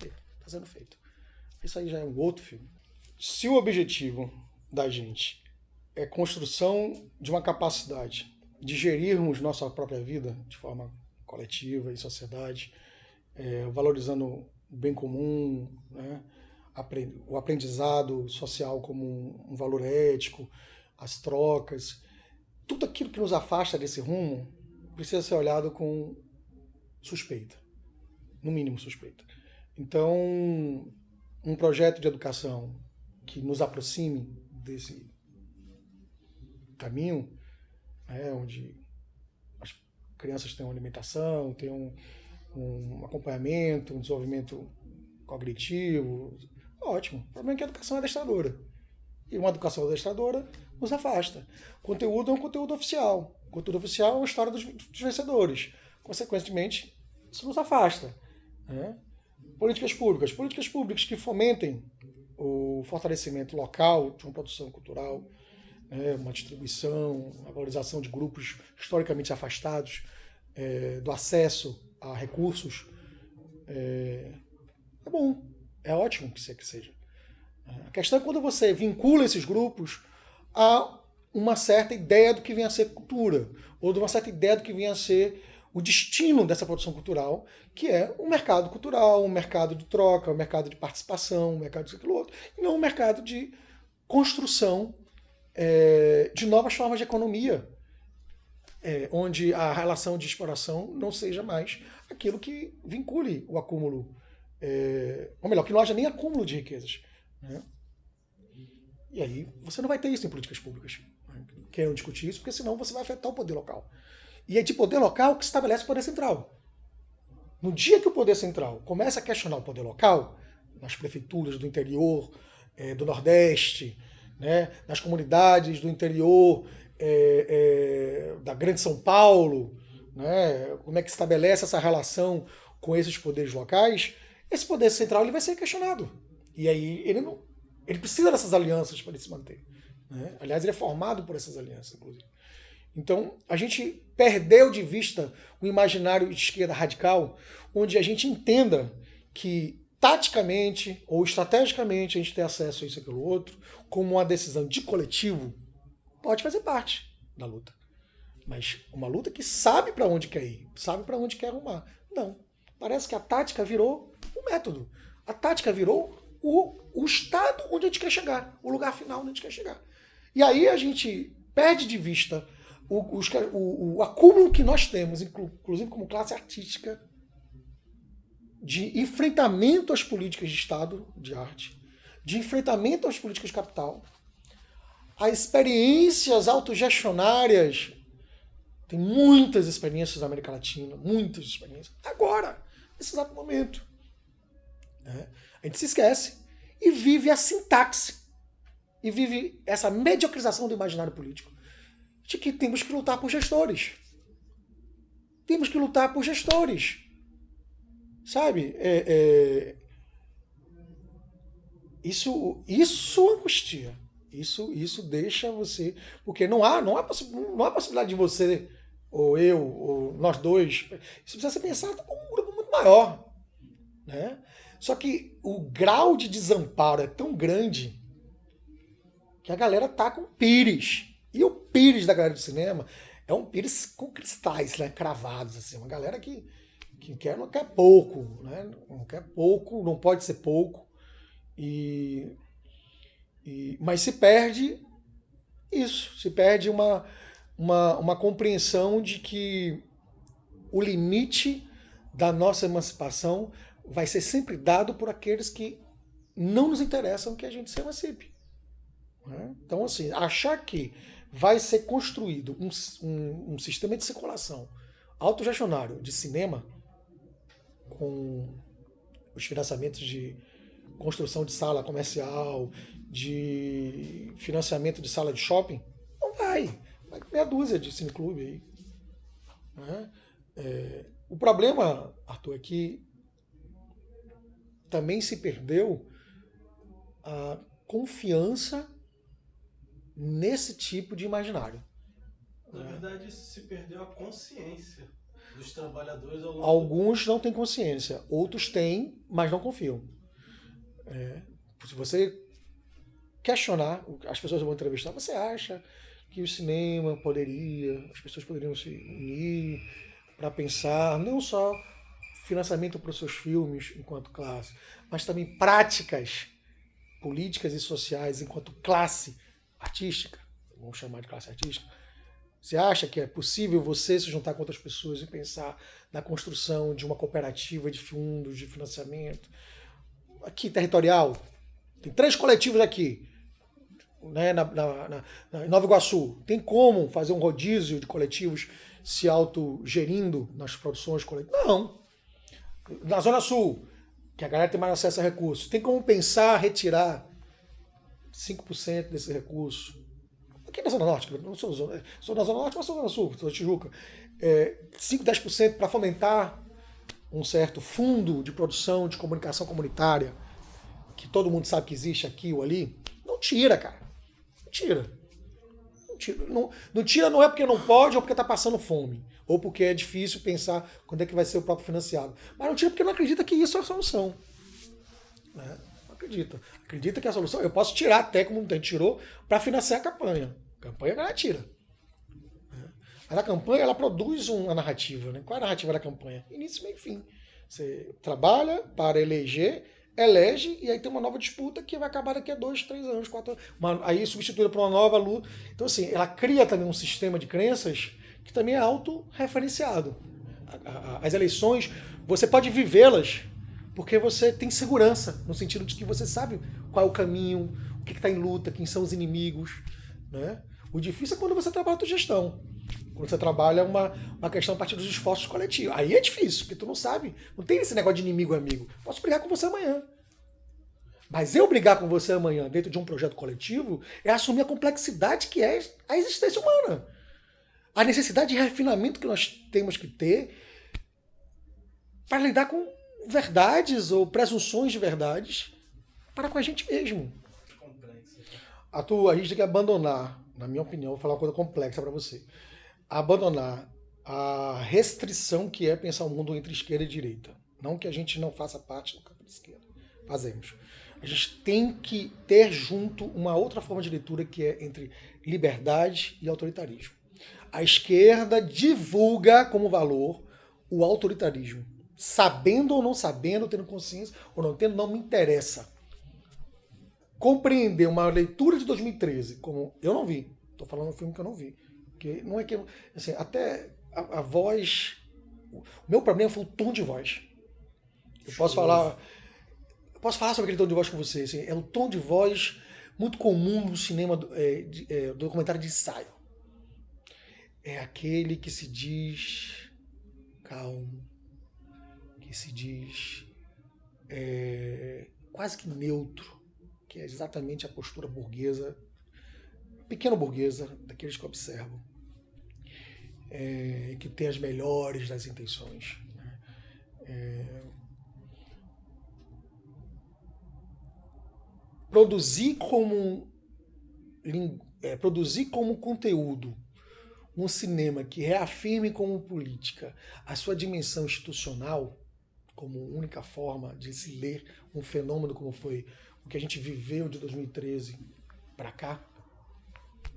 sendo feito. Isso aí já é um outro filme. Se o objetivo da gente é construção de uma capacidade de gerirmos nossa própria vida de forma coletiva, em sociedade, valorizando o bem comum, né? O aprendizado social como um valor ético, as trocas, tudo aquilo que nos afasta desse rumo precisa ser olhado com suspeita, no mínimo suspeita. Então, um projeto de educação que nos aproxime desse caminho, onde as crianças têm uma alimentação, têm um acompanhamento, um desenvolvimento cognitivo, ótimo. O problema é que a educação é adestradora. E uma educação adestradora nos afasta. Conteúdo é um conteúdo oficial. O conteúdo oficial é uma história dos vencedores. Consequentemente, isso nos afasta. Né? Políticas públicas que fomentem o fortalecimento local de uma produção cultural, uma distribuição, a valorização de grupos historicamente afastados, do acesso a recursos. É bom, é ótimo que seja. A questão é quando você vincula esses grupos a uma certa ideia do que vem a ser cultura, ou de uma certa ideia do que vem a ser o destino dessa produção cultural, que é um mercado cultural, um mercado de troca, um mercado de participação, um mercado de aquilo outro, e não um mercado de construção de novas formas de economia, onde a relação de exploração não seja mais aquilo que vincule o acúmulo, ou melhor, que não haja nem acúmulo de riquezas. Né? E aí você não vai ter isso em políticas públicas. Né? Queiram discutir isso, porque senão você vai afetar o poder local. E é de poder local que se estabelece o poder central. No dia que o poder central começa a questionar o poder local, nas prefeituras do interior, do Nordeste, né, nas comunidades do interior da Grande São Paulo, né, como é que se estabelece essa relação com esses poderes locais, esse poder central ele vai ser questionado. E aí ele precisa dessas alianças para ele se manter. Né? Aliás, ele é formado por essas alianças, inclusive. Então, a gente perdeu de vista o imaginário de esquerda radical, onde a gente entenda que taticamente ou estrategicamente a gente ter acesso a isso e aquilo outro, como uma decisão de coletivo, pode fazer parte da luta. Mas uma luta que sabe para onde quer ir, sabe para onde quer arrumar. Não. Parece que a tática virou o método. A tática virou o estado onde a gente quer chegar, o lugar final onde a gente quer chegar. E aí a gente perde de vista o acúmulo que nós temos, inclusive como classe artística, de enfrentamento às políticas de Estado de arte, de enfrentamento às políticas de capital, as experiências autogestionárias. Tem muitas experiências na América Latina, muitas experiências. Agora, nesse exato momento. Né? A gente se esquece e vive a sintaxe. E vive essa mediocrização do imaginário político. De que temos que lutar por gestores. Temos que lutar por gestores. Sabe? Isso angustia. Isso deixa você... Porque não há possibilidade de você, ou eu, ou nós dois... Isso precisa ser pensado como um grupo muito maior. Né? Só que o grau de desamparo é tão grande que a galera tá com pires. E o pires da galera do cinema é um pires com cristais, né, cravados, assim. Uma galera que não quer pouco, né? Não quer pouco, não pode ser pouco. Mas se perde isso. Se perde uma compreensão de que o limite da nossa emancipação vai ser sempre dado por aqueles que não nos interessam que a gente se emancipe. Então, assim, achar que vai ser construído um sistema de circulação autogestionário de cinema com os financiamentos de construção de sala comercial, de financiamento de sala de shopping, não vai. Vai meia dúzia de cineclube aí. Né? O problema, Arthur, é que também se perdeu a confiança nesse tipo de imaginário. Na verdade, se perdeu a consciência dos trabalhadores ao longo. Alguns não têm consciência, outros têm, mas não confiam. Se você questionar, as pessoas vão entrevistar, você acha que o cinema as pessoas poderiam se unir para pensar não só financiamento para os seus filmes enquanto classe, mas também práticas políticas e sociais enquanto classe artística, vamos chamar de classe artística. Você acha que é possível você se juntar com outras pessoas e pensar na construção de uma cooperativa de fundos, de financiamento? Aqui, territorial, tem 3 coletivos aqui, né, em Nova Iguaçu. Tem como fazer um rodízio de coletivos se autogerindo nas produções coletivas? Não. Na Zona Sul, que a galera tem mais acesso a recursos, tem como pensar retirar 5% desse recurso. Aqui na Zona Norte, não sou na Zona Norte, mas sou na Zona Sul, sou na Tijuca. 5, 10% para fomentar um certo fundo de produção de comunicação comunitária, que todo mundo sabe que existe aqui ou ali. Não tira, cara. Não tira. Não tira não é porque não pode ou porque está passando fome. Ou porque é difícil pensar quando é que vai ser o próprio financiado. Mas não tira porque não acredita que isso é a solução. Né? Acredita que é a solução. Eu posso tirar até como muita gente tirou para financiar a campanha. A campanha a galera tira. Mas a campanha, ela produz uma narrativa, né? Qual é a narrativa da campanha? Início, meio e fim. Você trabalha para eleger, elege, e aí tem uma nova disputa que vai acabar daqui a 2, 3 anos, 4 anos. Aí substituída por uma nova luta. Então, assim, ela cria também um sistema de crenças que também é autorreferenciado. As eleições, você pode vivê-las porque você tem segurança, no sentido de que você sabe qual é o caminho, o que está em luta, quem são os inimigos. Né? O difícil é quando você trabalha a tua gestão. Quando você trabalha uma questão a partir dos esforços coletivos. Aí é difícil, porque tu não sabe. Não tem esse negócio de inimigo-amigo. Posso brigar com você amanhã. Mas eu brigar com você amanhã dentro de um projeto coletivo é assumir a complexidade que é a existência humana. A necessidade de refinamento que nós temos que ter para lidar com verdades ou presunções de verdades para com a gente mesmo. A gente tem que abandonar, na minha opinião, vou falar uma coisa complexa para você, abandonar a restrição que é pensar o mundo entre esquerda e direita. Não que a gente não faça parte do campo de esquerda. Fazemos. A gente tem que ter junto uma outra forma de leitura que é entre liberdade e autoritarismo. A esquerda divulga como valor o autoritarismo. Sabendo ou não sabendo, tendo consciência ou não tendo, não me interessa. Compreender uma leitura de 2013, como eu não vi, estou falando um filme que eu não vi, porque não é que, assim, até a voz, o meu problema foi o tom de voz. Eu posso falar sobre aquele tom de voz com você, assim, é um tom de voz muito comum no cinema, documentário de ensaio. É aquele que se diz calmo, que se diz quase que neutro, que é exatamente a postura burguesa, pequeno burguesa, daqueles que observam, que tem as melhores das intenções. Produzir como conteúdo um cinema que reafirme como política a sua dimensão institucional, como única forma de se ler um fenômeno como foi o que a gente viveu de 2013 para cá,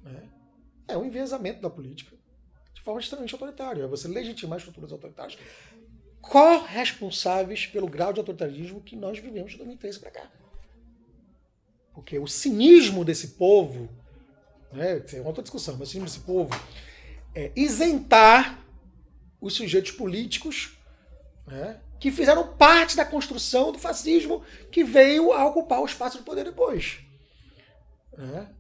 né? É um enviesamento da política de forma extremamente autoritária. É você legitimar estruturas autoritárias corresponsáveis pelo grau de autoritarismo que nós vivemos de 2013 para cá. Porque o cinismo desse povo, né, é uma outra discussão, mas o cinismo desse povo é isentar os sujeitos políticos, né, que fizeram parte da construção do fascismo que veio a ocupar o espaço de poder depois. Né?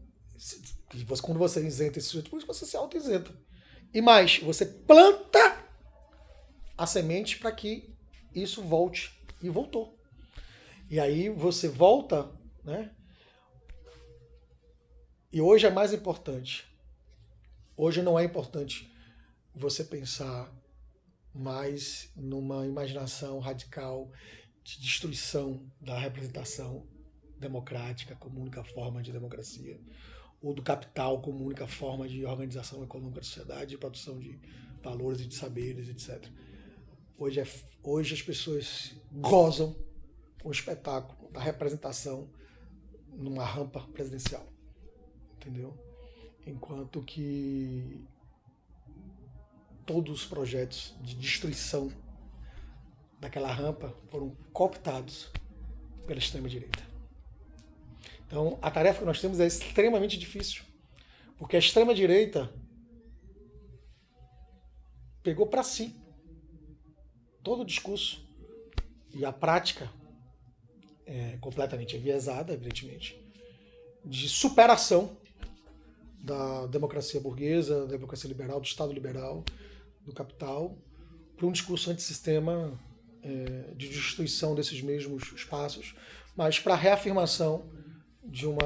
Quando você isenta esse sujeito político, você se auto-isenta. E mais, você planta a semente para que isso volte. E voltou. E aí você volta, né? E hoje é mais importante. Hoje não é importante você pensar mais numa imaginação radical de destruição da representação democrática como única forma de democracia, ou do capital como única forma de organização econômica da sociedade, de produção de valores e de saberes, etc. Hoje as pessoas gozam com o espetáculo da representação numa rampa presidencial. Entendeu? Enquanto que todos os projetos de destruição daquela rampa foram cooptados pela extrema-direita. Então, a tarefa que nós temos é extremamente difícil, porque a extrema-direita pegou para si todo o discurso e a prática é completamente enviesada, evidentemente, de superação da democracia burguesa, da democracia liberal, do Estado liberal, do capital, para um discurso antissistema de destruição desses mesmos espaços, mas para a reafirmação de um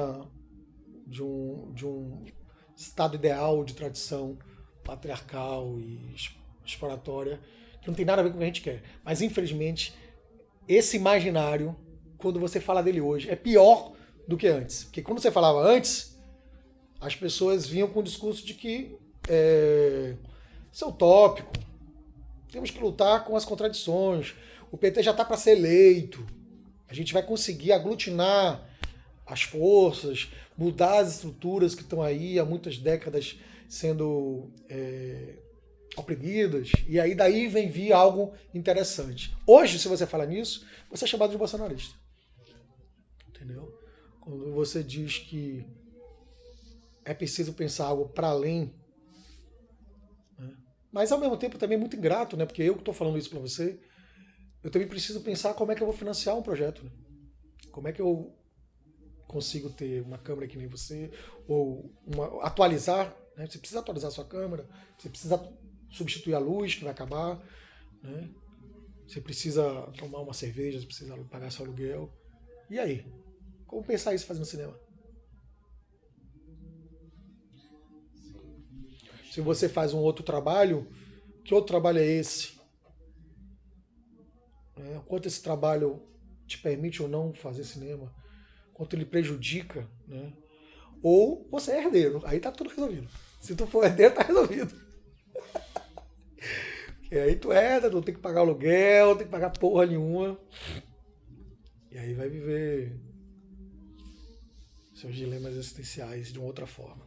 Estado ideal de tradição patriarcal e exploratória, que não tem nada a ver com o que a gente quer. Mas, infelizmente, esse imaginário, quando você fala dele hoje, é pior do que antes. Porque quando você falava antes, as pessoas vinham com o discurso de que isso é utópico, temos que lutar com as contradições, o PT já está para ser eleito, a gente vai conseguir aglutinar as forças, mudar as estruturas que estão aí há muitas décadas sendo oprimidas, e aí daí vem vir algo interessante. Hoje, se você fala nisso, você é chamado de bolsonarista. Entendeu? Quando você diz que é preciso pensar algo para além, né? Mas ao mesmo tempo também é muito ingrato, né? Porque eu que estou falando isso para você, eu também preciso pensar como é que eu vou financiar um projeto, né? Como é que eu consigo ter uma câmera que nem você, ou atualizar, né? Você precisa atualizar a sua câmera, você precisa substituir a luz que vai acabar, né? Você precisa tomar uma cerveja, você precisa pagar seu aluguel. E aí? Como pensar isso fazendo cinema? Se você faz um outro trabalho, que outro trabalho é esse? Quanto esse trabalho te permite ou não fazer cinema? Quanto ele prejudica, né? Ou você é herdeiro, aí tá tudo resolvido. Se tu for herdeiro, tá resolvido. E aí tu herda, não tem que pagar aluguel, não tem que pagar porra nenhuma. E aí vai viver seus dilemas existenciais de uma outra forma.